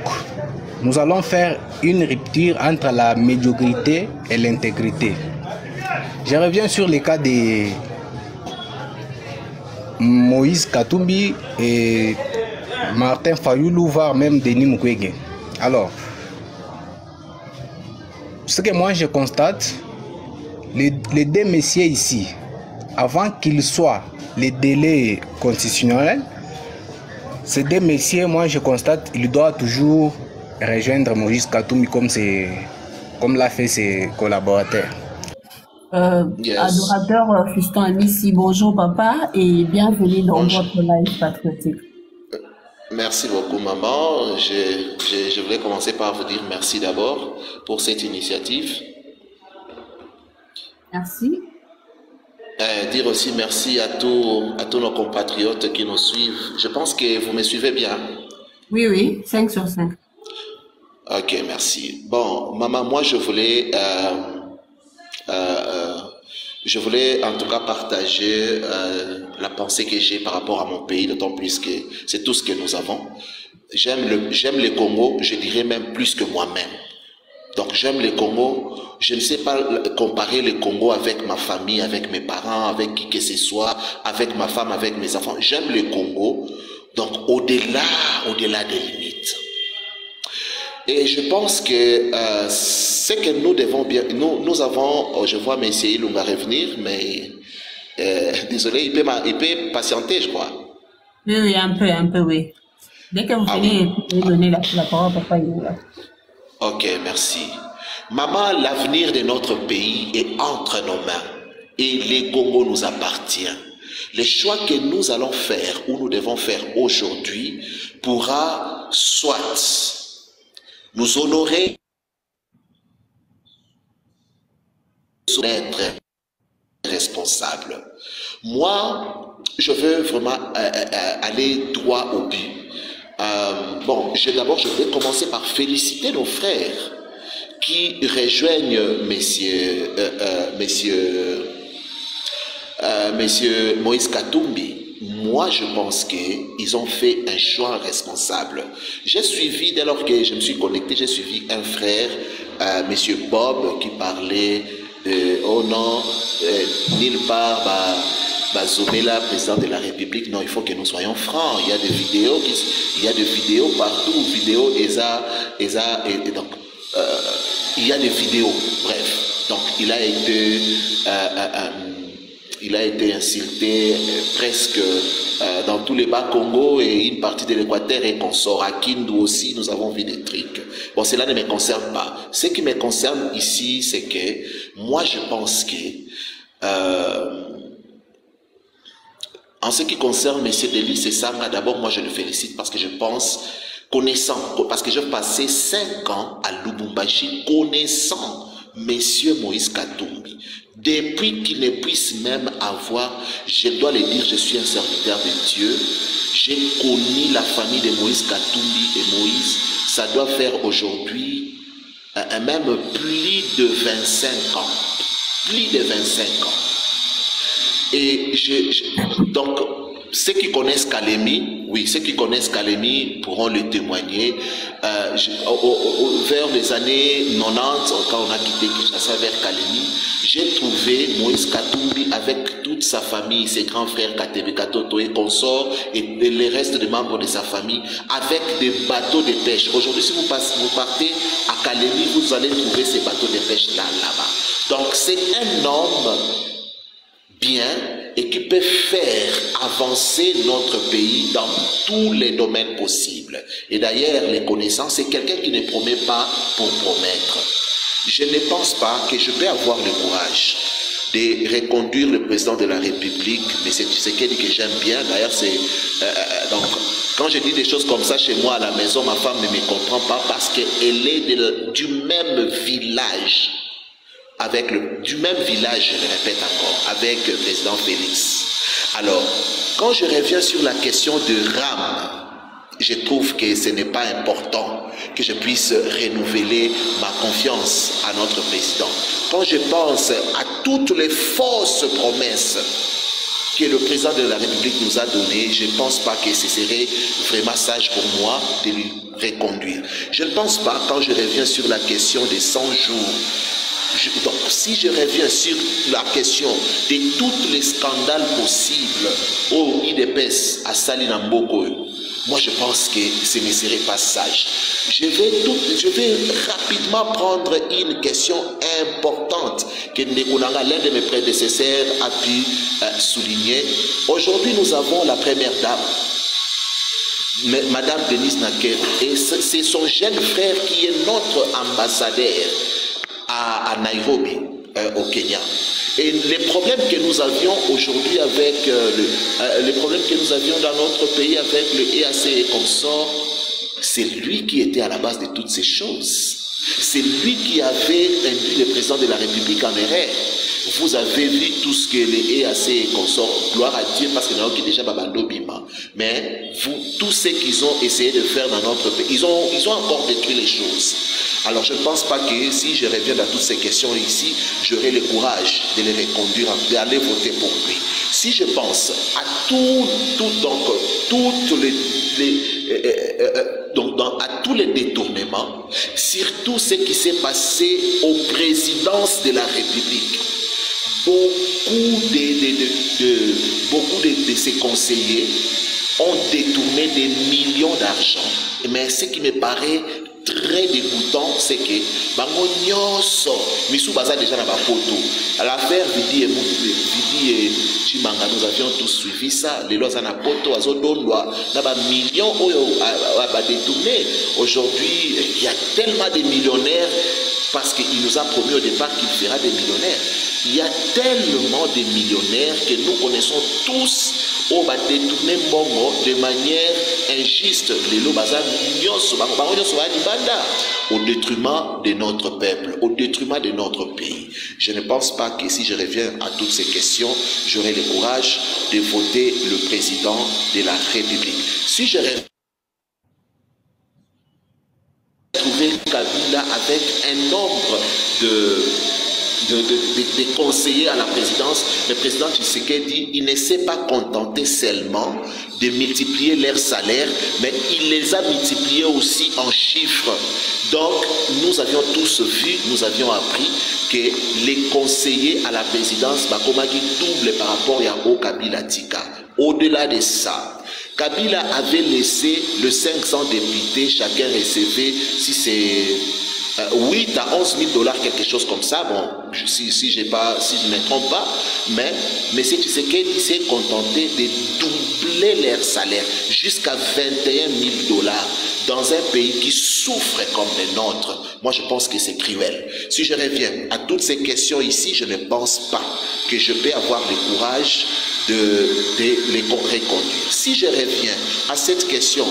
nous allons faire une rupture entre la médiocrité et l'intégrité. Je reviens sur les cas de Moïse Katumbi et Martin Fayoulou, voire même Denis Mukwege. Alors, ce que moi je constate, les deux messieurs ici, avant qu'ils soient les délais constitutionnels, ces deux messieurs, moi je constate, ils doivent toujours rejoindre Moïse Katumbi comme l'a fait ses collaborateurs. Yes. Adorateur Fiston Amissi, bonjour papa et bienvenue dans votre live patriotique. Merci beaucoup maman. Je voulais commencer par vous dire merci d'abord pour cette initiative. Merci. Dire aussi merci à tous nos compatriotes qui nous suivent. Je pense que vous me suivez bien. Oui, 5 sur 5. Ok, merci. Bon, maman, moi je voulais en tout cas partager la pensée que j'ai par rapport à mon pays, d'autant plus que c'est tout ce que nous avons. J'aime le Congo, je dirais même plus que moi-même. Donc j'aime le Congo, je ne sais pas comparer le Congo avec ma famille, avec mes parents, avec qui que ce soit, avec ma femme, avec mes enfants. J'aime le Congo, donc au-delà des limites. Et je pense que ce que nous devons bien... Nous avons... je vois M. Ilunga revenir, mais... désolé, il peut patienter, je crois. Oui, un peu, oui. Dès que vous finissez, vous pouvez donner la parole à Papa Ilunga. Ok, merci. Maman, l'avenir de notre pays est entre nos mains. Et le Congo nous appartient. Les choix que nous allons faire, ou nous devons faire aujourd'hui, pourra soit nous honorer d'être responsables. Moi, je veux vraiment aller droit au but. Bon, d'abord, je vais commencer par féliciter nos frères qui rejoignent Monsieur Moïse Katumbi. Moi, je pense qu'ils ont fait un choix responsable. J'ai suivi, dès lors que je me suis connecté, j'ai suivi un frère, Monsieur Bob, qui parlait de, oh non, nulle part, Zomela, président de la République. Non, il faut que nous soyons francs. Il y a des vidéos partout, vidéos et donc, il y a des vidéos, bref. Donc, il a été il a été insulté presque dans tous les bas Congo et une partie de l'Équateur et consort. À Kindu aussi, nous avons vu des trucs. Bon, cela ne me concerne pas. Ce qui me concerne ici, c'est que moi, je pense que en ce qui concerne M. Denis Sesanga, d'abord, moi, je le félicite parce que je pense, connaissant, parce que j'ai passé 5 ans à Lubumbashi, connaissant M. Moïse Katumbi. Depuis qu'il ne puisse même avoir, je dois le dire, je suis un serviteur de Dieu, j'ai connu la famille de Moïse Katumbi et Moïse, ça doit faire aujourd'hui même plus de 25 ans. Plus de 25 ans. Et donc, ceux qui connaissent Kalemi, oui, ceux qui connaissent Kalemi pourront le témoigner. Vers les années 90, quand on a quitté Kinshasa vers Kalemi, j'ai trouvé Moïse Katumbi avec toute sa famille, ses grands frères Katebe Katoto et consorts et les restes des membres de sa famille, avec des bateaux de pêche. Aujourd'hui, si vous partez à Kalemi, vous allez trouver ces bateaux de pêche là-bas. Donc, c'est un homme bien et qui peut faire avancer notre pays dans tous les domaines possibles. Et d'ailleurs, les connaissances, c'est quelqu'un qui ne promet pas pour promettre. Je ne pense pas que je peux avoir le courage de reconduire le président de la République, mais c'est quelqu'un que j'aime bien. D'ailleurs, c'est donc quand je dis des choses comme ça chez moi à la maison, ma femme ne me comprend pas parce qu'elle est du même village. Du même village, je le répète encore, avec le président Félix. Alors, quand je reviens sur la question de RAM, je trouve que ce n'est pas important que je puisse renouveler ma confiance à notre président. Quand je pense à toutes les fausses promesses que le président de la République nous a données, je ne pense pas que ce serait vraiment sage pour moi de lui reconduire. Je ne pense pas, quand je reviens sur la question des 100 jours, donc, si je reviens sur la question de tous les scandales possibles au IDPS à Salinamboko, moi je pense que ce ne serait pas sage. Je vais rapidement prendre une question importante que Ndekunanga, l'un de mes prédécesseurs, a pu souligner. Aujourd'hui, nous avons la première dame, Madame Denise Nakero, et c'est son jeune frère qui est notre ambassadeur à Nairobi, au Kenya. Et les problèmes que nous avions aujourd'hui avec les problèmes que nous avions dans notre pays avec le EAC et consorts, c'est lui qui était à la base de toutes ces choses. C'est lui qui avait induit le président de la République en erreur. Vous avez vu tout ce que les EAC et consorts, gloire à Dieu, parce que nous avons déjà Babando Bima. Mais vous, tout ce qu'ils ont essayé de faire dans notre pays, ils ont encore détruit les choses. Alors je ne pense pas que si je reviens dans toutes ces questions ici, j'aurai le courage de les reconduire, d'aller voter pour lui. Si je pense à à tous les détournements, surtout ce qui s'est passé aux présidences de la République, beaucoup de ses conseillers ont détourné des millions d'argent. Mais ce qui me paraît très dégoûtant, c'est que bango nyonso misu baza déjà na bapoto. À l'affaire Vidi et Chimanga, nous avions tous suivi ça. Les lois na poto azodondwa na ba millions oyo ba détourné. Aujourd'hui, il y a tellement de millionnaires parce qu'il nous a promis au départ qu'il fera des millionnaires. Il y a tellement de millionnaires que nous connaissons tous au bas détourné Mbongo de manière injuste. Au détriment de notre peuple, au détriment de notre pays. Je ne pense pas que si je reviens à toutes ces questions, j'aurai le courage de voter le président de la République. Si je trouvé Kabila avec un nombre de conseillers à la présidence, le président Tshisekedi, il ne s'est pas contenté seulement de multiplier leurs salaires, mais il les a multipliés aussi en chiffres. Donc, nous avions tous vu, nous avions appris que les conseillers à la présidence, Bakomagi double par rapport à Kabila Tika. Au-delà de ça, Kabila avait laissé le 500 députés, chacun recevait, si c'est 8 à 11 000 dollars, quelque chose comme ça. Bon, si je ne me trompe pas, mais M. Tshisekedi s'est contenté de doubler leur salaire jusqu'à 21 000 dollars dans un pays qui souffre comme le nôtre. Moi, je pense que c'est cruel. Si je reviens à toutes ces questions ici, je ne pense pas que je peux avoir le courage de les reconduire. Si je reviens à cette question,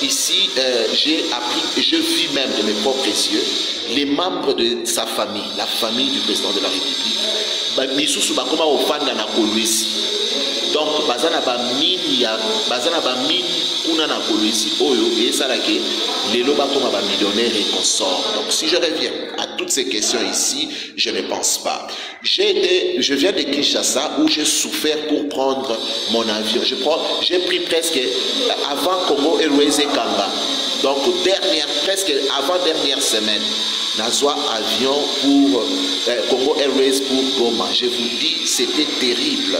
ici, j'ai appris, je vis même de mes propres yeux, les membres de sa famille, la famille du président de la République, donc, bazana ba mine kuna na kolwisi oyo et ça là que les loba comme ba millionnaire et consort. Donc, si je reviens à toutes ces questions ici, je ne pense pas. Je viens de Kinshasa où j'ai souffert pour prendre mon avion. J'ai pris presque avant Congo Airways et Kanga. Donc, presque avant dernière semaine. Nazwa avion pour Congo Airways pour Goma. Je vous dis, c'était terrible.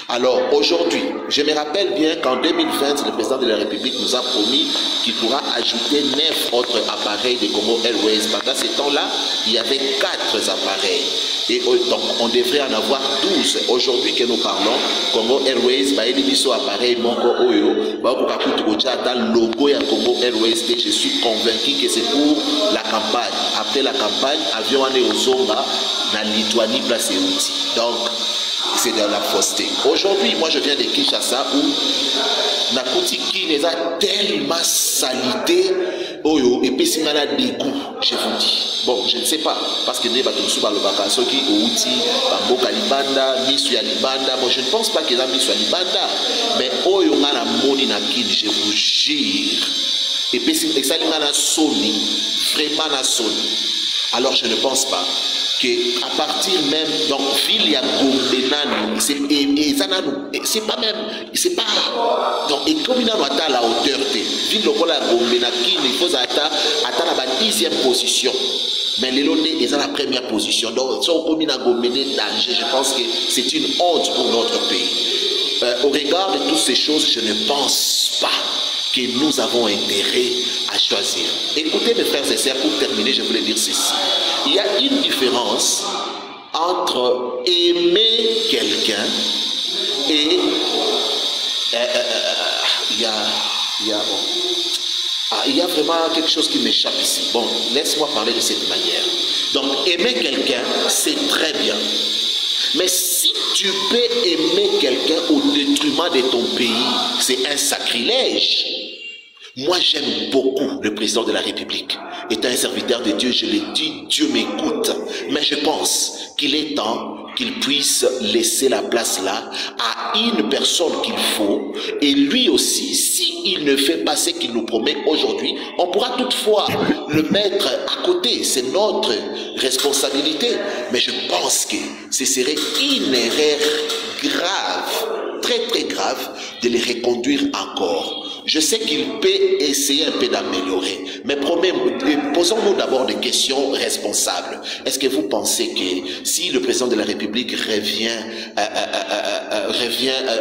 Alors aujourd'hui, je me rappelle bien qu'en 2020, le président de la République nous a promis qu'il pourra ajouter 9 autres appareils de Congo Airways. Pendant ce temps-là, il y avait 4 appareils. Et donc, on devrait en avoir 12. Aujourd'hui que nous parlons, Congo Airways, appareil Mongo Oyo, le logo de Congo Airways, je suis convaincu que c'est pour la campagne. Après la campagne, avion allé au Zonga, na Lituanie, place et outils. Donc, c'est de la fausseté. Aujourd'hui, moi je viens de Kinshasa où Nakutiki les a tellement salité, oyo, et puis c'est malade des goûts, je vous dis. Bon, je ne sais pas, parce que les bateaux sont le bakaso qui outi, bamboka libanda, misu ya libanda. Moi je ne pense pas qu'ils ont misu ya libanda, mais oyo ngana moni na kin, je vous jure. Et puis c'est ça na soni, vraiment na soni. Alors je ne pense pas à partir même, donc, ville ya Gombenani, c'est pas même, c'est pas, donc, et comme il a à la hauteur, ville lokola Gombenaki, il faut atteindre la 10e position. Mais les Londais, ils ont la première position. Donc, si on combine à Gombené danger, je pense que c'est une honte pour notre pays. Au regard de toutes ces choses, je ne pense pas que nous avons intérêt à choisir. Écoutez mes frères et sœurs, pour terminer, je voulais dire ceci. Il y a une différence entre aimer quelqu'un et il y a vraiment quelque chose qui m'échappe ici. Bon, laisse-moi parler de cette manière. Donc, aimer quelqu'un, c'est très bien. Mais si tu peux aimer quelqu'un au détriment de ton pays, c'est un sacrilège. Moi, j'aime beaucoup le président de la République. Étant un serviteur de Dieu, je l'ai dit, Dieu m'écoute. Mais je pense qu'il est temps qu'il puisse laisser la place là à une personne qu'il faut. Et lui aussi, s'il ne fait pas ce qu'il nous promet aujourd'hui, on pourra toutefois le mettre à côté. C'est notre responsabilité. Mais je pense que ce serait une erreur grave, très très grave, de les reconduire encore. Je sais qu'il peut essayer un peu d'améliorer, mais posons-nous d'abord des questions responsables. Est-ce que vous pensez que si le président de la République revient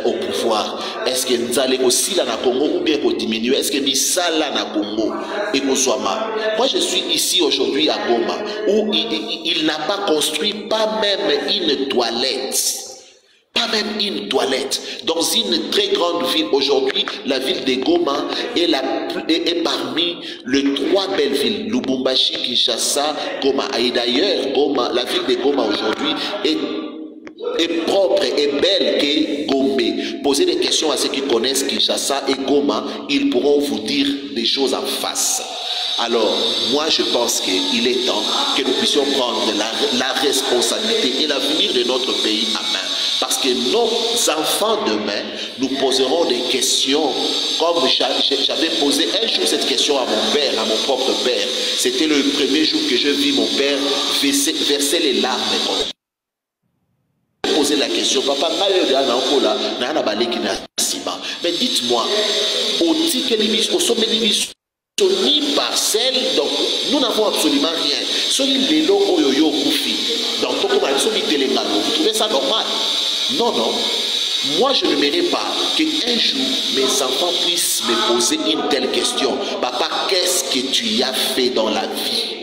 au pouvoir, est-ce que nous allons aussi là na Congo ou bien qu'on diminue? Est-ce que Misala na Congo et Koswama? Moi, je suis ici aujourd'hui à Goma, où il n'a pas construit pas même une toilette. Pas même une toilette. Dans une très grande ville aujourd'hui, la ville de Goma est parmi les 3 belles villes. Lubumbashi, Kinshasa, Goma. Et d'ailleurs, Goma, la ville de Goma aujourd'hui est propre et belle que Gombe. Posez des questions à ceux qui connaissent Kinshasa et Goma, ils pourront vous dire des choses en face. Alors, moi je pense qu'il est temps que nous puissions prendre la responsabilité et l'avenir de notre pays à main. Parce que nos enfants demain nous poseront des questions comme j'avais posé un jour cette question à mon père, à mon propre père. C'était le premier jour que je vis mon père verser les larmes. Poser la question, papa, mais dites-moi, ni parcelle, donc nous n'avons absolument rien. Donc, vous trouvez ça normal? Non, non. Moi, je ne mérite pas qu'un jour, mes enfants puissent me poser une telle question. Papa, qu'est-ce que tu as fait dans la vie?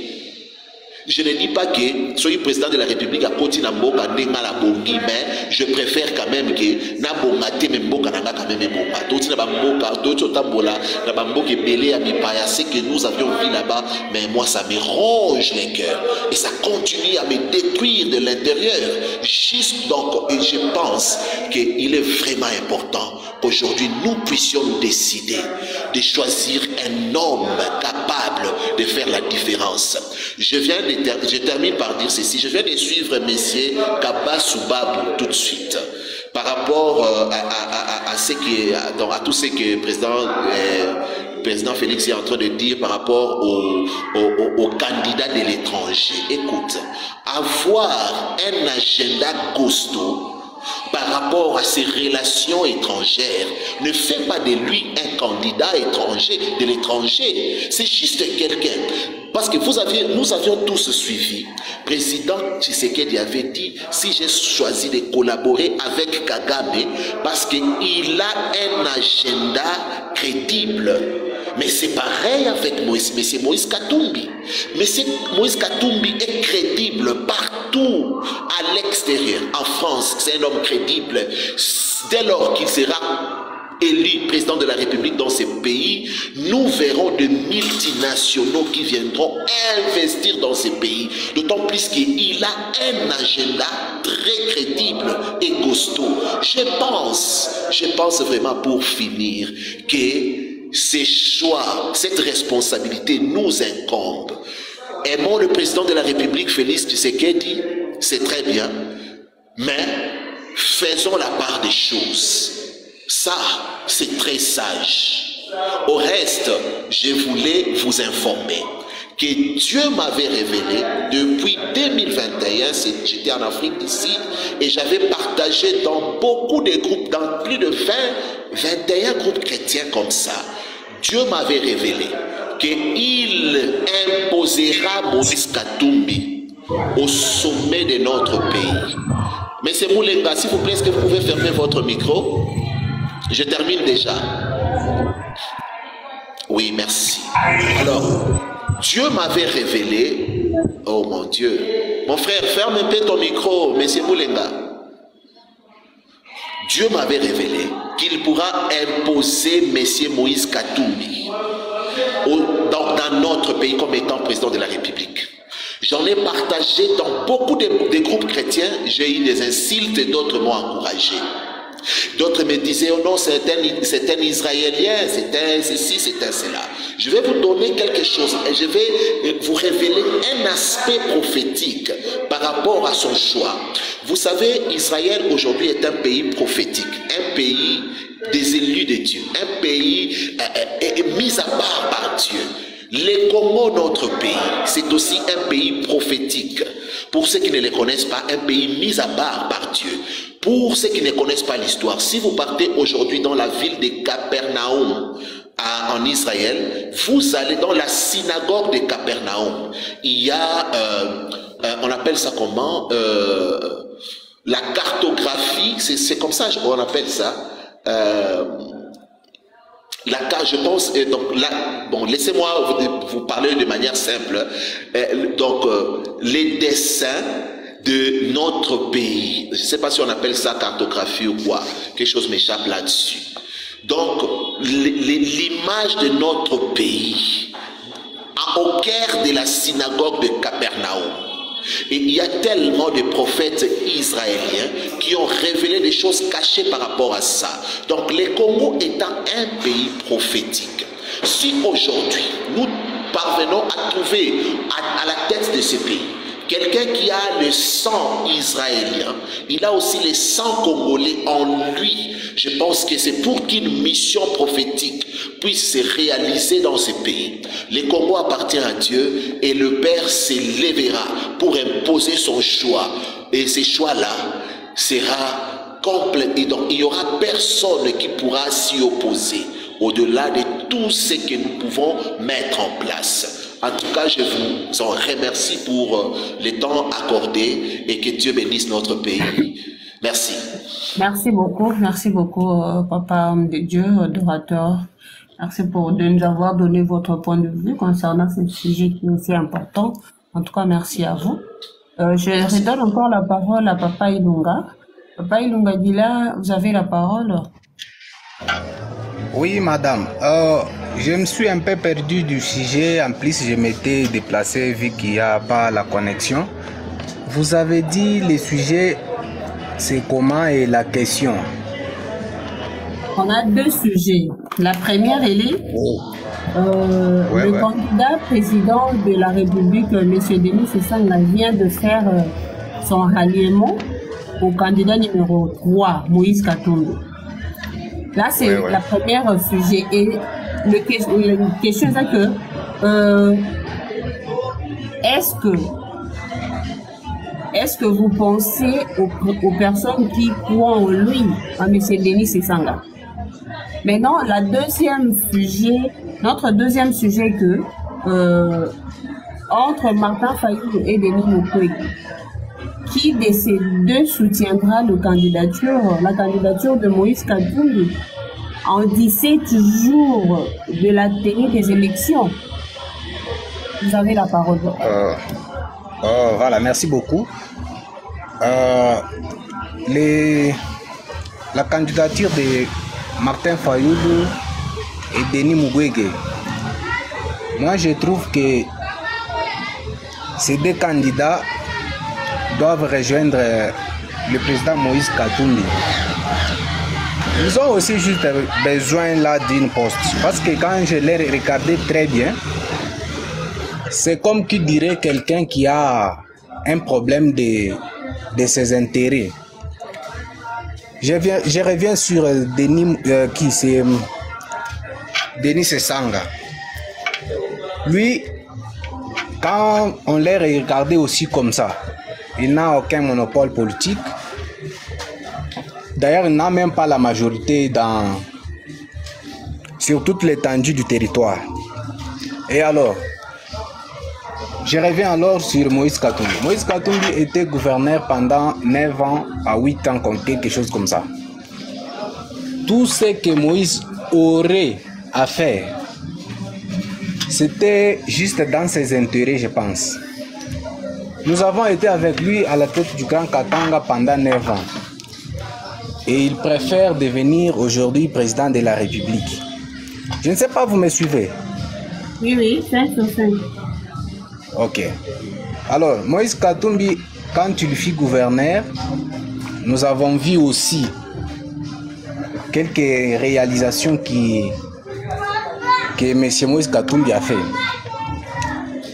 Je ne dis pas que soyez président de la République à côté na mboka ndenga la bongi, mais je préfère quand même que na bonga te me mboka nanga quand même bonga. D'autres na bamboka, d'autres tambola, na bamboka belé à mi paya, c'est que nous avions vu là-bas, mais moi ça me ronge les cœurs et ça continue à me détruire de l'intérieur. Juste donc, et je pense qu'il est vraiment important qu'aujourd'hui nous puissions nous décider de choisir un homme capable de faire la différence. Je termine par dire ceci. Je viens de suivre messieurs Kaba Soubabu tout de suite par rapport à tout ce que le président Félix est en train de dire par rapport aux candidats de l'étranger. Écoute, avoir un agenda costaud par rapport à ses relations étrangères ne fait pas de lui un candidat étranger, de l'étranger. C'est juste quelqu'un. Parce que nous avions tous suivi. Président Tshisekedi avait dit, si j'ai choisi de collaborer avec Kagame, parce qu'il a un agenda crédible. Mais c'est pareil avec M. Moïse Katumbi. M. Moïse Katumbi est crédible partout à l'extérieur. En France, c'est un homme crédible. Dès lors qu'il sera élu président de la République dans ces pays, nous verrons de multinationaux qui viendront investir dans ces pays. D'autant plus qu'il a un agenda très crédible et costaud. Je pense vraiment pour finir que ces choix, cette responsabilité nous incombe. Aimons le président de la République, Félix Tshisekedi, c'est très bien, mais faisons la part des choses. Ça, c'est très sage. Au reste, je voulais vous informer que Dieu m'avait révélé depuis 2021, j'étais en Afrique du Sud, et j'avais partagé dans beaucoup de groupes, dans plus de 21 groupes chrétiens comme ça. Dieu m'avait révélé qu'il imposera Moïse Katumbi au sommet de notre pays. Mais c'est Moulenga, s'il vous plaît, est-ce que vous pouvez fermer votre micro? Je termine déjà. Oui, merci. Alors, Dieu m'avait révélé, oh mon Dieu, mon frère, ferme un peu ton micro, monsieur Moulenga. Dieu m'avait révélé qu'il pourra imposer monsieur Moïse Katumbi dans notre pays comme étant président de la République. J'en ai partagé dans beaucoup de groupes chrétiens, j'ai eu des insultes et d'autres m'ont encouragé. D'autres me disaient, oh non, c'est un Israélien, c'est un ceci, c'est un cela. Je vais vous donner quelque chose et je vais vous révéler un aspect prophétique par rapport à son choix. Vous savez, Israël aujourd'hui est un pays prophétique, un pays des élus de Dieu, un pays mis à part par Dieu. Les Congo, notre pays, c'est aussi un pays prophétique. Pour ceux qui ne le connaissent pas, un pays mis à part par Dieu. Pour ceux qui ne connaissent pas l'histoire, si vous partez aujourd'hui dans la ville de Capernaum, en Israël, vous allez dans la synagogue de Capernaum. Il y a, on appelle ça comment, la cartographie, c'est comme ça on appelle ça. Je pense, donc là, bon, laissez-moi vous parler de manière simple. Donc, les dessins de notre pays, je ne sais pas si on appelle ça cartographie ou quoi, quelque chose m'échappe là-dessus. Donc, l'image de notre pays au cœur de la synagogue de Capernaum. Et il y a tellement de prophètes israéliens qui ont révélé des choses cachées par rapport à ça. Donc, le Congo étant un pays prophétique, si aujourd'hui nous parvenons à trouver à la tête de ce pays quelqu'un qui a le sang israélien, il a aussi le sang congolais en lui. Je pense que c'est pour qu'une mission prophétique puisse se réaliser dans ce pays. Le Congo appartient à Dieu et le Père s'élèvera pour imposer son choix. Et ce choix-là sera complet. Et donc, il n'y aura personne qui pourra s'y opposer au-delà de tout ce que nous pouvons mettre en place. En tout cas, je vous en remercie pour le temps accordé et que Dieu bénisse notre pays. Merci. Merci beaucoup, Papa homme de Dieu, adorateur. Merci de nous avoir donné votre point de vue concernant ce sujet qui est aussi important. En tout cas, merci à vous. Je redonne encore la parole à Papa Ilunga. Papa Ilunga Dila, vous avez la parole. Oui, madame. Je me suis un peu perdu du sujet. En plus, je m'étais déplacé vu qu'il n'y a pas la connexion. Vous avez dit le sujet, c'est comment et la question. On a deux sujets. La première, elle est le candidat président de la République, M. Denis Sessanga, vient de faire son ralliement au candidat numéro 3, Moïse Katumbi. Là, c'est la première sujet. Et la question, c'est que est-ce que vous pensez aux personnes qui croient en lui, à M. Denis Sessanga? Maintenant, notre deuxième sujet que entre Martin Fayulu et Denis Mukwege, qui de ces deux soutiendra la candidature de Moïse Katumbi en 17 jours de la tenue des élections? Vous avez la parole. Voilà, merci beaucoup. La candidature de Martin Fayulu et Denis Mukwege, moi je trouve que ces deux candidats doivent rejoindre le président Moïse Katumbi. Ils ont aussi juste besoin là d'une poste. Parce que quand je l'ai regardé très bien, c'est comme qui dirait quelqu'un qui a un problème de ses intérêts. Je reviens sur Denis Sessanga. Lui, quand on l'a regardé aussi comme ça, il n'a aucun monopole politique. D'ailleurs, il n'a même pas la majorité sur toute l'étendue du territoire. Et alors, je reviens alors sur Moïse Katumbi. Moïse Katumbi était gouverneur pendant 9 ans à 8 ans, comme quelque chose comme ça. Tout ce que Moïse aurait à faire, c'était juste dans ses intérêts, je pense. Nous avons été avec lui à la tête du Grand Katanga pendant 9 ans. Et il préfère devenir aujourd'hui président de la République. Je ne sais pas, vous me suivez? Oui, 5 sur 5. Ok. Alors, Moïse Katumbi, quand il fut gouverneur, nous avons vu aussi quelques réalisations que M. Moïse Katumbi a fait.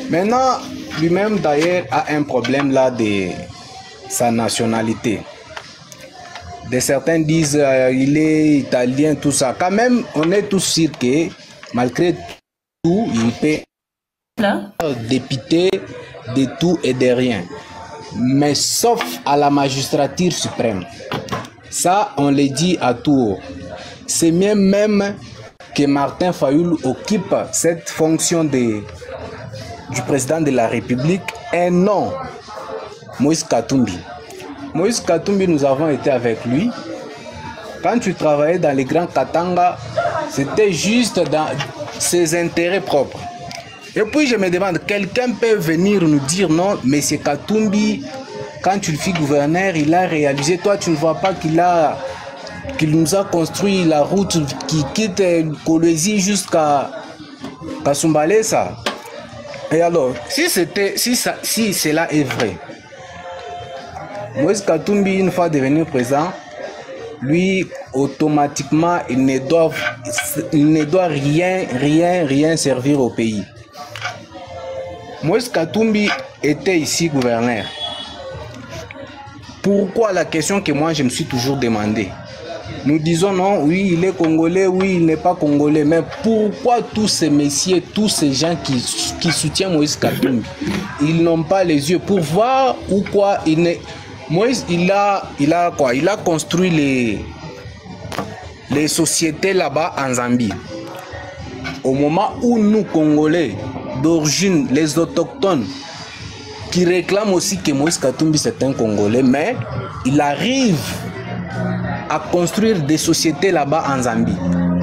Maintenant, lui-même d'ailleurs a un problème là de sa nationalité. Certains disent il est italien, tout ça. Quand même, on est tous sûrs que malgré tout, il peut député de tout et de rien, mais sauf à la magistrature suprême. Ça, on le dit à tout haut. C'est mieux même que Martin Fayulu occupe cette fonction du président de la République et non Moïse Katumbi. Moïse Katumbi, nous avons été avec lui. Quand tu travaillais dans les Grands Katanga, c'était juste dans ses intérêts propres. Et puis je me demande, quelqu'un peut venir nous dire non, mais c'est Katumbi, quand tu le fis gouverneur, il a réalisé. Toi, tu ne vois pas qu'il nous a construit la route qui quitte Kolwezi jusqu'à Kasumbalesa. Et alors, si cela est vrai, Moïse Katumbi, une fois devenu président, lui, automatiquement, il ne doit rien servir au pays. Moïse Katumbi était ici gouverneur. Pourquoi? La question que moi je me suis toujours demandé. Nous disons non, oui, il est congolais, oui, il n'est pas congolais. Mais pourquoi tous ces messieurs, tous ces gens qui soutiennent Moïse Katumbi, ils n'ont pas les yeux pour voir ou quoi? Moïse, il a quoi? Il a construit les sociétés là-bas en Zambie. Au moment où nous, Congolais, d'origine, les autochtones, qui réclament aussi que Moïse Katumbi c'est un Congolais, mais il arrive à construire des sociétés là-bas en Zambie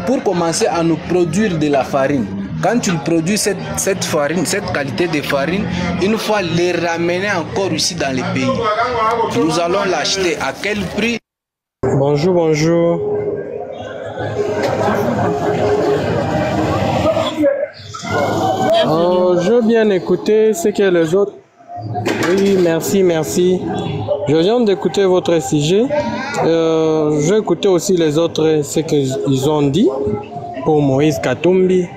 pour commencer à nous produire de la farine. Quand tu produis cette farine, cette qualité de farine, une fois les ramener encore ici dans les pays, nous allons l'acheter à quel prix? Bonjour, bonjour. Je veux bien écouter ce que les autres... Oui, merci, merci. Je viens d'écouter votre sujet. Je vais écouter aussi les autres, ce qu'ils ont dit pour Moïse Katumbi.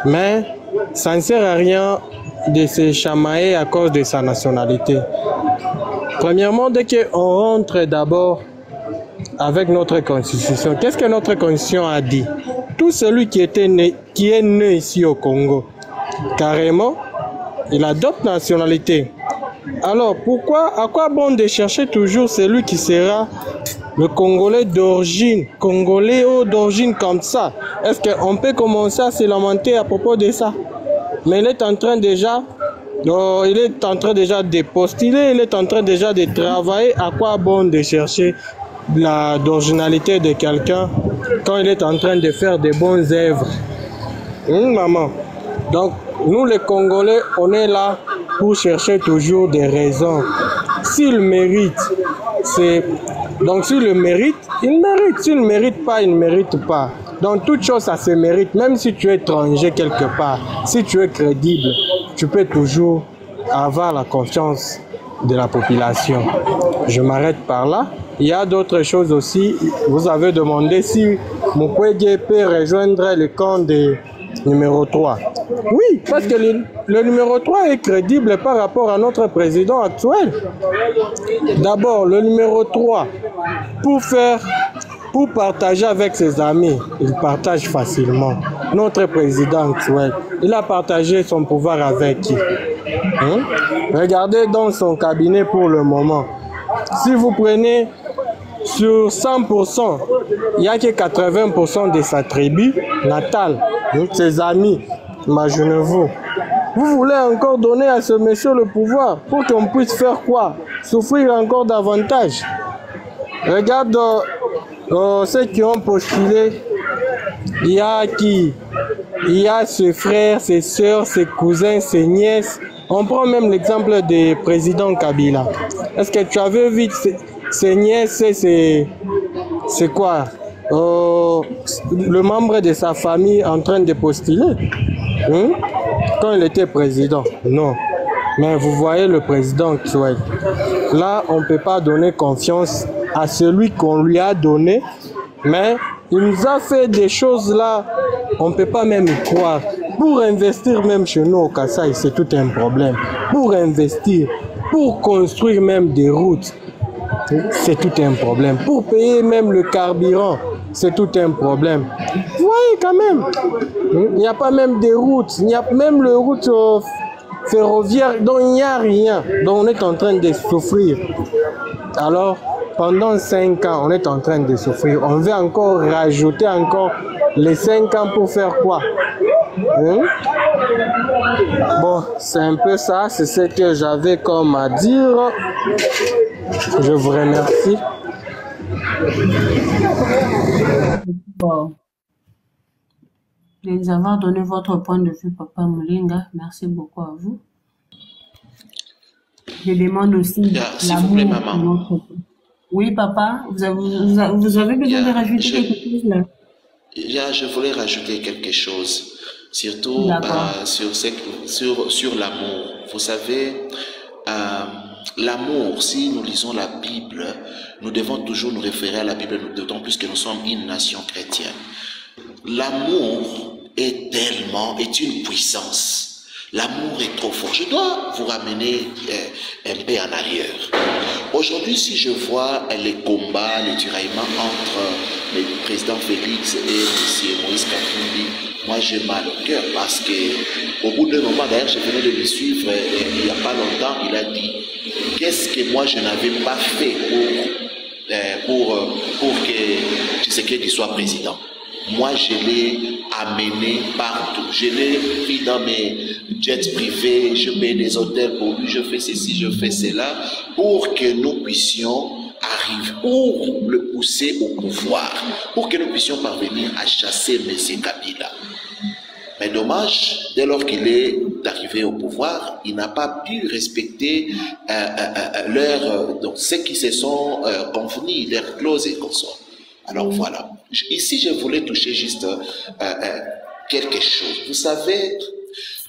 Mais ça ne sert à rien de se chamailler à cause de sa nationalité. Premièrement, dès qu'on rentre d'abord avec notre constitution, qu'est-ce que notre constitution a dit? Tout celui qui est né ici au Congo, carrément, il adopte nationalité. Alors à quoi bon de chercher toujours celui qui sera le Congolais d'origine, Congolais ou d'origine comme ça? Est-ce qu'on peut commencer à se lamenter à propos de ça? Mais il est en train déjà de postuler, il est en train déjà de travailler. À quoi bon de chercher l'originalité de quelqu'un quand il est en train de faire de bonnes œuvres? Maman. Donc, nous les Congolais, on est là pour chercher toujours des raisons. S'il mérite, donc s'il le mérite, il mérite. S'il ne mérite pas, il ne mérite pas. Donc toute chose, ça se mérite. Même si tu es étranger quelque part, si tu es crédible, tu peux toujours avoir la confiance de la population. Je m'arrête par là. Il y a d'autres choses aussi. Vous avez demandé si Mukwege peut rejoindre le camp de numéro 3. Oui, parce que le numéro 3 est crédible par rapport à notre président actuel. D'abord, le numéro 3, pour partager avec ses amis, il partage facilement. Notre président actuel, il a partagé son pouvoir avec qui? Regardez dans son cabinet pour le moment. Si vous prenez sur 100%, il n'y a que 80% de sa tribu natale, ses amis. Imaginez-vous. Vous voulez encore donner à ce monsieur le pouvoir pour qu'on puisse faire quoi? Souffrir encore davantage. Regarde ceux qui ont postulé. Il y a qui? Il y a ses frères, ses soeurs, ses cousins, ses nièces. On prend même l'exemple du président Kabila. Est-ce que tu avais vu ses nièces et c'est quoi? Le membre de sa famille en train de postuler quand il était président? Non. Mais vous voyez le président actuel. Là, on ne peut pas donner confiance à celui qu'on lui a donné, mais il nous a fait des choses là, on ne peut pas même y croire. Pour investir même chez nous au Kasaï, c'est tout un problème. Pour investir, pour construire même des routes, c'est tout un problème. Pour payer même le carburant, c'est tout un problème. Vous voyez quand même, il n'y a pas même des routes, il n'y a même les routes ferroviaires, donc il n'y a rien. Donc on est en train de souffrir. Alors, pendant 5 ans, on est en train de souffrir. On veut encore rajouter encore les 5 ans pour faire quoi? Bon, c'est un peu ça, c'est ce que j'avais comme à dire. Je vous remercie. Bon. Nous avons donné votre point de vue, Papa Mulinga. Merci beaucoup à vous. Je demande aussi s'il vous plaît, maman. Oui, papa, vous avez besoin de rajouter quelque chose là? Je voulais rajouter quelque chose, surtout sur l'amour. Vous savez, l'amour, si nous lisons la Bible, nous devons toujours nous référer à la Bible, d'autant plus que nous sommes une nation chrétienne. L'amour est une puissance. L'amour est trop fort. Je dois vous ramener un peu en arrière. Aujourd'hui, si je vois les combats, les tiraillements entre le président Félix et M. Moïse Katumbi, moi j'ai mal au cœur parce que au bout d'un moment, d'ailleurs, je venais de le suivre il n'y a pas longtemps, il a dit qu'est-ce que moi je n'avais pas fait pour que Tshisekedi soit président. moi je l'ai amené partout. Je l'ai pris dans mes jets privés, je mets des hôtels pour lui, je fais ceci, je fais cela, pour que nous puissions arriver, pour le pousser au pouvoir, pour que nous puissions parvenir à chasser M. Kabila. Mais dommage, dès lors qu'il est arrivé au pouvoir, il n'a pas pu respecter donc ceux qui se sont convenus, leurs clauses et consorts. Alors voilà. Ici, je voulais toucher juste quelque chose. Vous savez,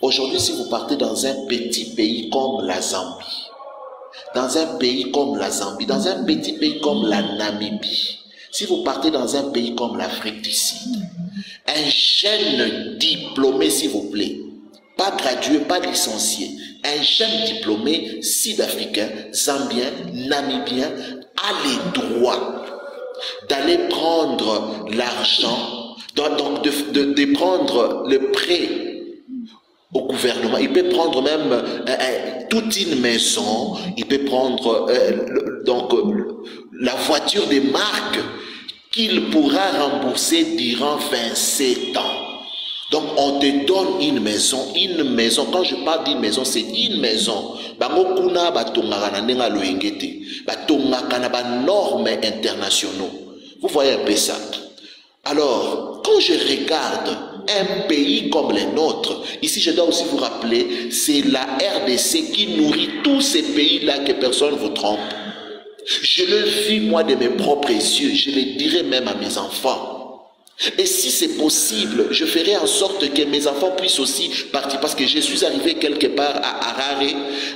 aujourd'hui, si vous partez dans un petit pays comme la Zambie, dans un pays comme la Zambie, dans un petit pays comme la Namibie, si vous partez dans un pays comme l'Afrique du Sud, un jeune diplômé, s'il vous plaît, pas gradué, pas licencié, un jeune diplômé sud-africain, zambien, namibien, a les droits d'aller prendre l'argent, donc de prendre le prêt au gouvernement. Il peut prendre même toute une maison, il peut prendre la voiture des marques qu'il pourra rembourser durant 27 ans. Donc on te donne une maison, quand je parle d'une maison, c'est une maison. Bangokuna batongaka na nenga loengete, batongaka na ba normes internationaux. Vous voyez un peu ça. Alors, quand je regarde un pays comme les nôtres, ici je dois aussi vous rappeler, c'est la RDC qui nourrit tous ces pays-là, que personne ne vous trompe. Je le vis moi de mes propres yeux, je le dirai même à mes enfants. Et si c'est possible, je ferai en sorte que mes enfants puissent aussi partir, parce que je suis arrivé quelque part à Harare,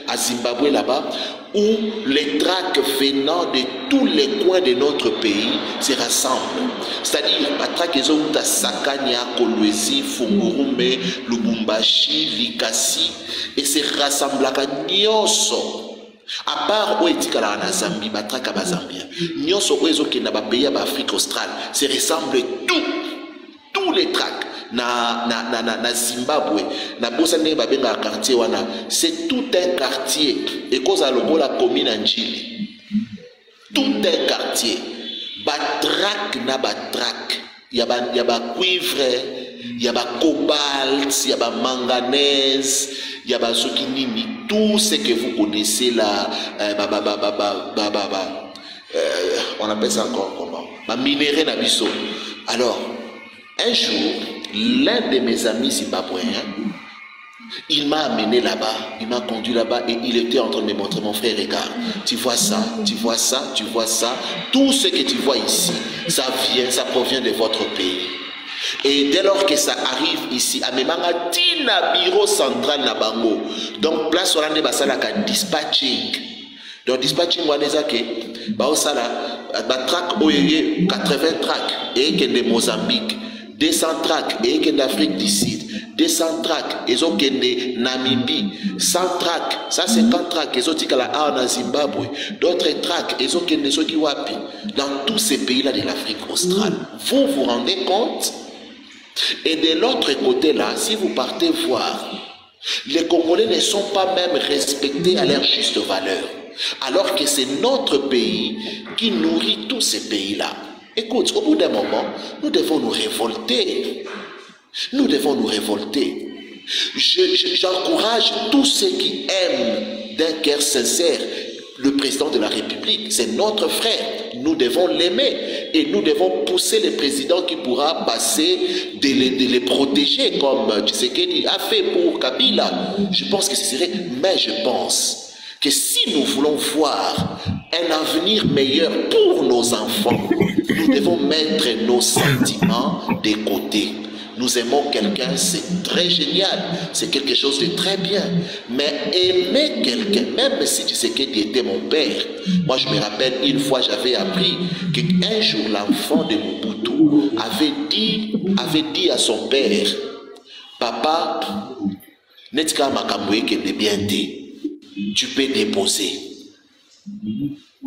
à Zimbabwe là-bas, où les tracts venant de tous les coins de notre pays se rassemblent. C'est-à-dire, les tracts qui sont à Sakanya, Kolwezi, Fungurume, Lubumbashi, Likasi, et se rassemblent à Nyoso. À part où est-il qu'à la Zambie, batraka bazambia, nyonso oezo qui n'a pas payé à l'Afrique australe, se ressemble tous les tracts na Zimbabwe, na Bosanie babenga quartier wana, c'est tout un quartier et cause à l'obo la commune Njili, tout un quartier, batrak na batrak, y a cuivre, y a cobalt, y a manganèse, il y a tout ce que vous connaissez là, on appelle ça encore comment? Minéré nabiso. Alors, un jour, l'un de mes amis zimbabwéens, il m'a amené là-bas, il m'a conduit là-bas et il était en train de me montrer, mon frère, regarde, tu vois ça, tu vois ça, tu vois ça, tout ce que tu vois ici, ça provient de votre pays. Et dès lors que ça arrive ici, à Memanga, tina bureau central na bango. Donc, place où on a dispatching. Donc, dispatching, on a dit, bah, ça là, track, 80 tracks, et que de Mozambique, 200 tracks, et que d'Afrique du Sud, 200 tracks, et ont que de Namibie, 100 tracks, ça 50 tracks, et ont que la Zimbabwe, d'autres tracks, et ont que de Sokiwapi, dans tous ces pays-là de l'Afrique australe. Vous vous rendez compte? Et de l'autre côté là, si vous partez voir, les Congolais ne sont pas même respectés à leur juste valeur, alors que c'est notre pays qui nourrit tous ces pays-là. Écoute, au bout d'un moment, nous devons nous révolter. Nous devons nous révolter. J'encourage tous ceux qui aiment d'un cœur sincère le président de la République, c'est notre frère. Nous devons l'aimer et nous devons pousser le président qui pourra passer de les protéger comme Tshisekedi a fait pour Kabila. Je pense que ce serait, mais je pense que si nous voulons voir un avenir meilleur pour nos enfants, nous devons mettre nos sentiments de côté. Nous aimons quelqu'un, c'est très génial, c'est quelque chose de très bien. Mais aimer quelqu'un, même si tu sais qu'il était mon père, moi je me rappelle une fois j'avais appris qu'un jour l'enfant de Mobutu avait dit à son père, papa, netka makamwe que de bien dit, tu peux déposer.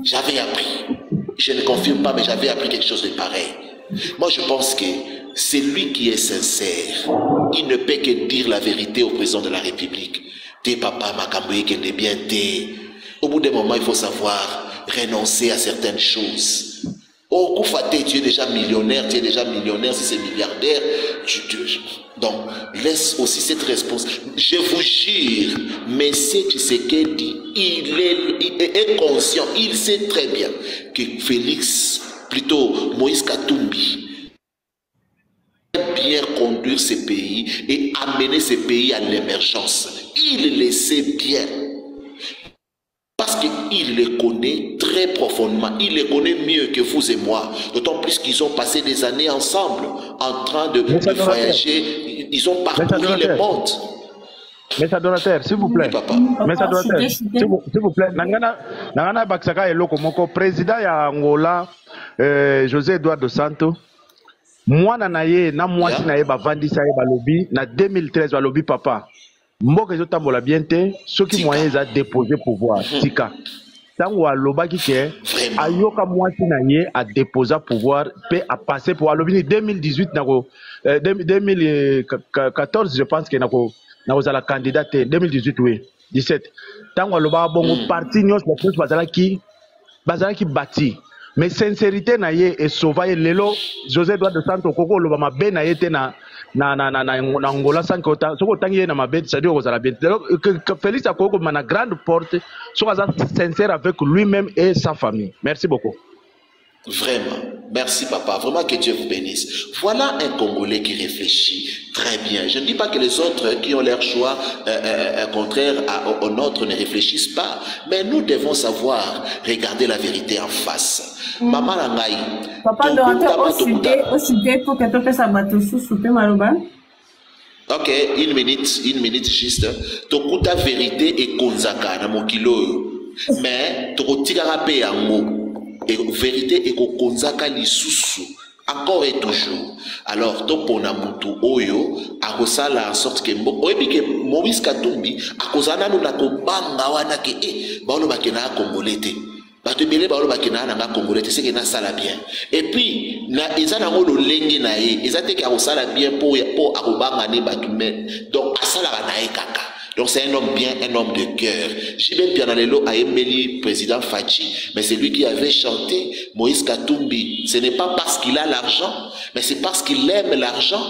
J'avais appris, je ne confirme pas, mais j'avais appris quelque chose de pareil. Moi je pense que c'est lui qui est sincère. Il ne peut que dire la vérité au président de la République. T'es papa, Makamboué, qui est bien t'es. Au bout d'un moment, il faut savoir renoncer à certaines choses. Oh, Koufaté, tu es déjà millionnaire, si c'est milliardaire. Donc, laisse aussi cette responsabilité. Je vous jure, mais c'est Tshisekedi, il est conscient, il sait très bien que Moïse Katumbi, bien conduire ces pays et amener ces pays à l'émergence. Il le sait bien. Parce qu'il les connaît très profondément. Il les connaît mieux que vous et moi. D'autant plus qu'ils ont passé des années ensemble, en train de voyager. Ils ont parcouru le monde. Mesa Donateur, s'il vous plaît. Mesa Donateur, s'il vous plaît. Nangana Baksaka Eloko Moko, président ya Angola, José Eduardo dos Santos. Moi, na mwasi na ye bavandisa ye balobi, na 2013 balobi papa. Mboka ezo tambola bien te, soki moyen za déposer pouvoir, tika. Tango alobaki ke ayoka mwasi na ye a déposer pouvoir pe a passer pour alobi 2018 nako 2014 je pense que nako za la candidate 2018 oui 17. Tango aloba bongo parti nyos la plus bazalaki bâti. Mais sincérité na ye et sauvaille lelo José Eduardo dos Santos koko loba mabe na ye te na Angola sans que soko tangi na mabe ça dit ozala bien. Que Félix akoko na grande porte soit sincère avec lui-même et sa famille. Merci beaucoup. Vraiment, merci papa, vraiment que Dieu vous bénisse. Voilà un Congolais qui réfléchit très bien. Je ne dis pas que les autres qui ont leur choix contraire au nôtre ne réfléchissent pas, mais nous devons savoir regarder la vérité en face. Maman Langai. Papa, de rentrer au sud pour que tu fasses un bateau sous Maloba. Ok, une minute juste. Tokuta vérité et konzaka na mokilo. Mais tokotika pe yango. Et vérité et konzaka lisusu. Encore et toujours. Alors, topona mutu oyo akosala en sorte que oyebi ke Moïse Katumbi akozana no na kobanga wana ke baolo bakena Congolais te. Bato ebele baolo bakena na Congolais te c'est que na sala bien. Et puis na ezana ngolo lenge na ye, ezate ke akosala bien po akobanga ne bato mais donc asala na ye kaka. Donc c'est un homme bien, un homme de cœur. Jibem Pianalelo a aimé le président Fachi, mais c'est lui qui avait chanté Moïse Katumbi. Ce n'est pas parce qu'il a l'argent, mais c'est parce qu'il aime l'argent.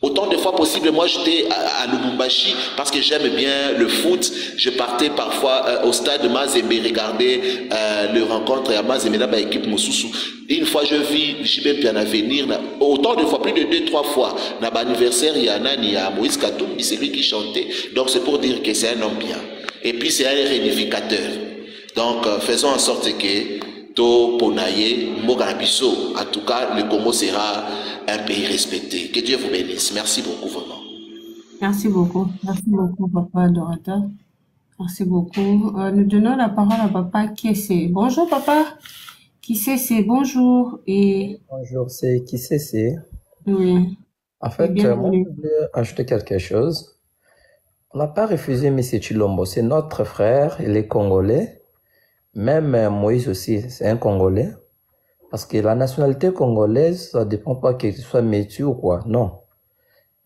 Autant de fois possible, moi j'étais à Lubumbashi parce que j'aime bien le foot. Je partais parfois au stade de Mazembe regarder le rencontre à Mazembe dans l'équipe Moussousou. Une fois je vis Jibem Piana venir, autant de fois, plus de 2-3 fois, dans l'anniversaire, il y a Moïse Katumbi, c'est lui qui chantait. Donc c'est pour dire que c'est un homme bien. Et puis c'est un réunificateur. Donc faisons en sorte que To Ponaye, Mogarabiso, en tout cas le Congo sera un pays respecté. Que Dieu vous bénisse. Merci beaucoup vraiment. Merci beaucoup, papa adorateur. Merci beaucoup. Nous donnons la parole à papa Kiese. Bonjour papa. Kiese, bonjour. Bonjour, c'est Kiese. Oui. En fait, moi, je voulais ajouter quelque chose. On n'a pas refusé M. Chilombo. C'est notre frère, il est congolais. Même Moïse aussi, c'est un Congolais. Parce que la nationalité congolaise, ça ne dépend pas qu'il soit métis ou quoi. Non.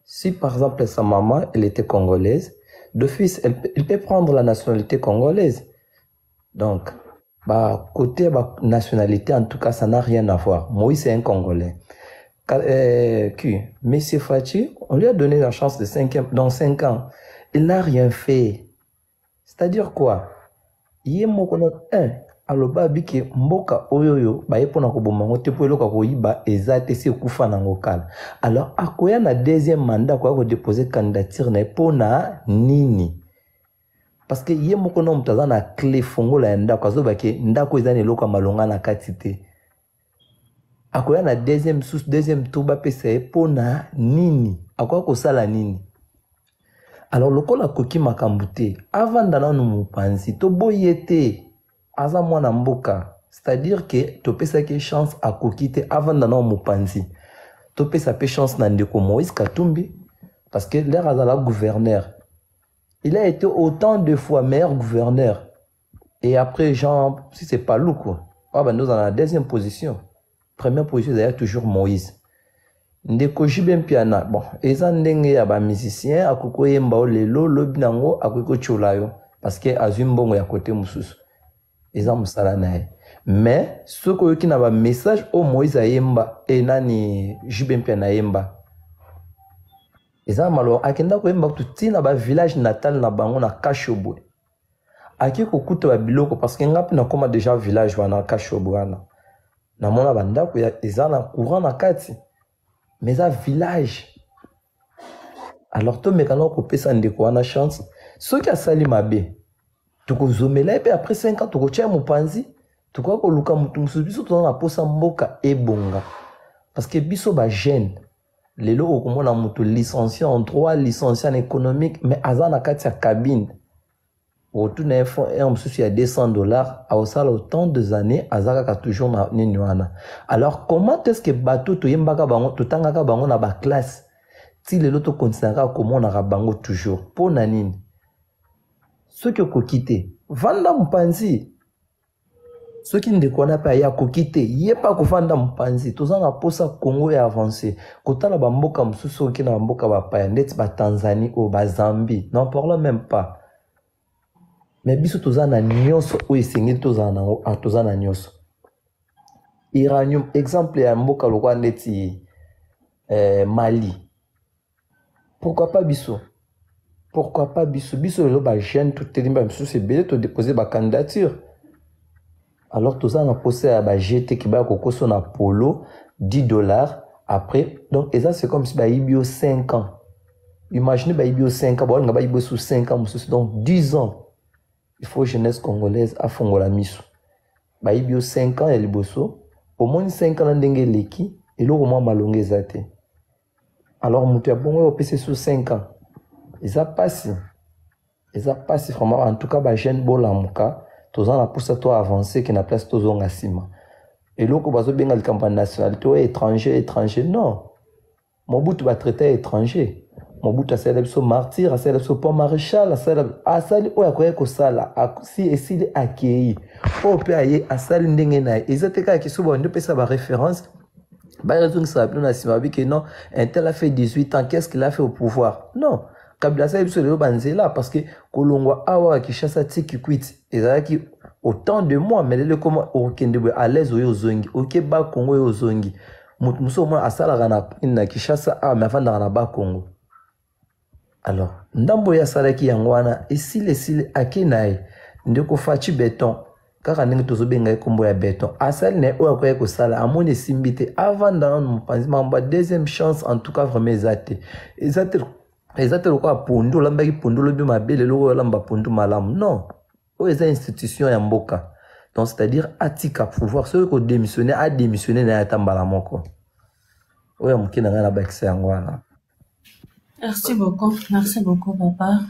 Si par exemple sa maman, elle était congolaise, de fils, il peut prendre la nationalité congolaise. Donc, côté nationalité, en tout cas, ça n'a rien à voir. Moïse, c'est un Congolais. Monsieur Fachi, on lui a donné la chance dans 5 ans. Il n'a rien fait. C'est-à-dire quoi? Yé mokono aloba bike mboka oyoyo baye pona ko bomango te po eloka ko yiba ezate se kufa na ngokala. Alors akoya na deuxième mandat ko déposer candidature na pona nini? Parce que yé mokono mutaza na clé fongola ya ndako azoba ke ndako ezane eloka malonga na katite. Akoya na deuxième tour ba pesa pona nini? Akoya ko sala nini? Alors, lokola koki makambute, avant d'ana nous pansi, to boyete, aza mwana mboka. C'est-à-dire que, to pesa ke chance à kokite avant d'ana nous pansi. To pesa pe chance na ndeko Moïse Katumbi, parce que l'air azala gouverneur. Il a été autant de fois meilleur gouverneur. Et après, genre, si c'est pas loup, quoi. Nous en la deuxième position. Première position, d'ailleurs, toujours Moïse. Ndeko Jibem Piana, bon, eza ndenge ya ba musicien akoko yemba o lelo lobi nango akoko cholayo parce que azwi mbongo ya côté mususu eza musala naye mais ce qui n'a pas message au Moïse ayemba et nani Jubempe na yemba eza malo akenda ko yemba tuti na ba village natal na bango na Kashobwe aki ko kuta ba biloko parce que ngapi na koma déjà village wana Kashobwe wana na mona banda ko eza na courant na kati mais à village alors to mekano ko pesa ndeko wana chance ce qui a sali mabe tu ko zomela et puis après 5 ans tu ko tia mopanzi tu ko ko luka mutu mususu biso to na posa mboka ebonga parce que biso ba jeune lelo okomona mutu licencié en droit licencié en économique mais azana kati ya cabine autour d'un fonds et en il y a $200 à osala autant de années azaka toujours na nini wana alors comment est-ce que bateau to yembaka bango to tangaka bango na ba classe ti lelo to considérer comment on a bango toujours pour nanini ceux qui ont quitté vanda mpanzi ceux qui ne connaissent pas ya kokite yé pas ko vanda mpanzi to zanga posa Congo et avancé kotala ba mboka mususu ki na mboka ba pa net ba Tanzanie ou ba Zambie n'en parlons même pas mais biso tozana nyonso o esengi tozana nyonso uranium exemple ya mboka lokwa ndeti Mali pourquoi pas biso biso le ba jeune tout elimba biso c'est belé to déposer ba candidature alors tozana posé à ba GT ki ba kokoso na polo $10 après donc et ça c'est comme si ba ibio 5 ans imaginez ba ibio 5 ans ba ibio sous 5 ans donc 10 ans. Il faut jeunesse congolaise à Fongola Miso. Ba ibio 5 ans et bosso. Au moins 5 ans ndenge leki et lo moins malongé zate. Alors mutu ya bongo opese sous 5 ans. Et ça passe vraiment en tout cas ba jeune bola muka tozan la poussa toi avancer qui na place tozonga sima. Et lo ko bazo benga le campagne nationale toi étranger non. Mobutu va traiter étranger. Mobutu asala biso martyr asala biso pont maréchal asali oya koya kosala si esili akei o pe aye asali ndenge na ezateka ki sobo ndo pesa ba référence ba raison ça plus na sima bi que non un tel a fait 18 ans qu'est-ce qu'il a fait au pouvoir non kabila sa biso le banzela parce que kolongwa awa Kinshasa tiki quit ezaki autant de mois mais le comment okende à l'aise oyo zongi okeba Congo yo zongi muso mo asala na Kinshasa mais avant na ba Congo. Alors, ndambo ya salaki yangwana esile akenaye ndeko fachi beton kaka ndenge tozobenga kombo ya beton asali ne oya koya ko sala amone simbite avant dans mpanzi mamba deuxième chance en tout cas vraiment ezate ko pondo lambaki pondo lobi mabele loko lamba pondo malamu non o eza institution ya mboka donc c'est-à-dire atika pouvoir ceux qui démissionner a démissionner na yatambala moko oya mukina ngana bakisa yangwana. Merci beaucoup, papa.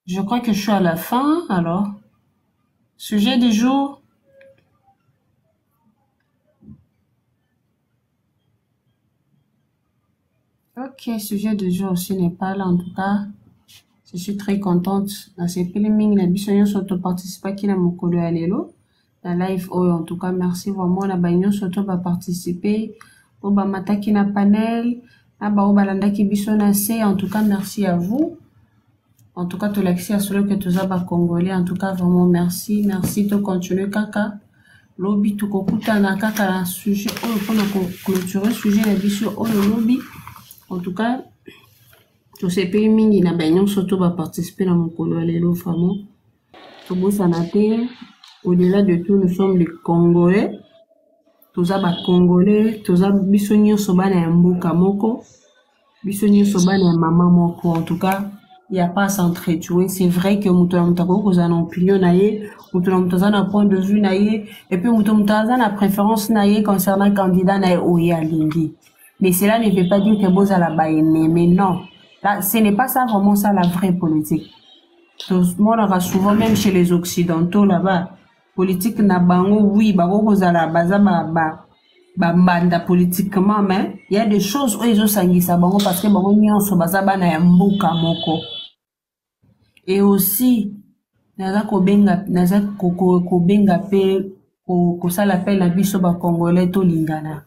Je crois que je suis à la fin, alors. Sujet du jour. Ok, sujet du jour aussi n'est pas là, en tout cas. Je suis très contente. Dans ces pélémings, la bisoyon surtout participer qui n'a mon colo à l'élo. La live, oh, en tout cas, merci vraiment. La bagnon surtout va participer. Au bamata qui n'a panel. En tout cas, merci à vous. En tout cas, tout l'accès à celui que tu as congolais. En tout cas, vraiment, merci. Merci de continuer, kaka. Lobby, tout kokuta na kaka un sujet. Pour clôturer sujet, la biso, le lobby. En tout cas, tous ces pays mingi na bagnon surtout va participer dans mon colo alelo vraiment. Tout beau sanaté. Au-delà de tout, nous sommes les Congolais. Toza ba Congolais, toza biso nyonso bana ya mboka moko, biso nyonso bana ya mama moko. En tout cas, il n'y a pas à s'entretuer. C'est vrai que mutu na mutako koza na opinion na ye, mutu na mutaza na point de vue na ye, et puis mutu mutaza na préférence na ye concernant candidat na ye oye alingi. Mais cela ne veut pas dire que boza la ba aimé, mais non. Là, ce n'est pas ça vraiment ça la vraie politique. Tout le monde aura souvent, même chez les occidentaux là-bas, politique na bango oui bako kozala baza banda politiquement mais il y a des choses où ils ont sangisa bango parce que bango nyonso baza bana ya mboka moko. Et aussi naza kobenga pe ko sala pe na biso ba congolais to lingana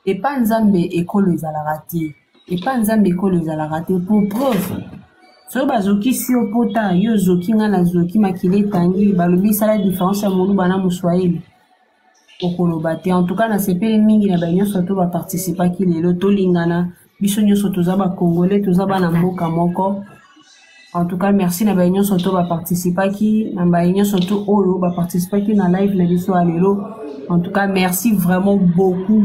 et pas nzambe école ezala raté et pas nzambe école ezala raté pour preuve So bazoki si opota yo zoki nga na zoki makile tangi balobi sala différence ya molu bana muswahili okoloba te. En tout cas na sepeli mingi na banyo soto ba participer ki lelo tolingana biso nyoso toza ba congolais toza bana mboka moko. En tout cas merci na banyo soto ba participer ki na banyo soto oyo ba participer ki na live na biso a lelo. En tout cas merci vraiment beaucoup.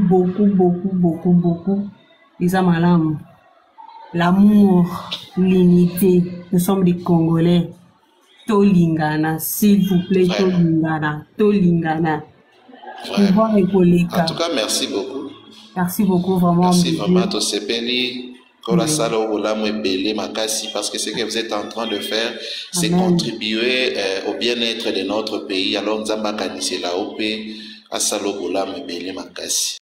Isa malamu. L'amour, l'unité, nous sommes des Congolais. Tolingana, s'il vous plaît, Tolingana. En tout cas, merci beaucoup. Merci beaucoup, vraiment. Merci vraiment, Tosepeli. Parce que ce que vous êtes en train de faire, c'est contribuer au bien-être de notre pays. Alors, nous avons organisé la OP à Salobola Mbele Makasi.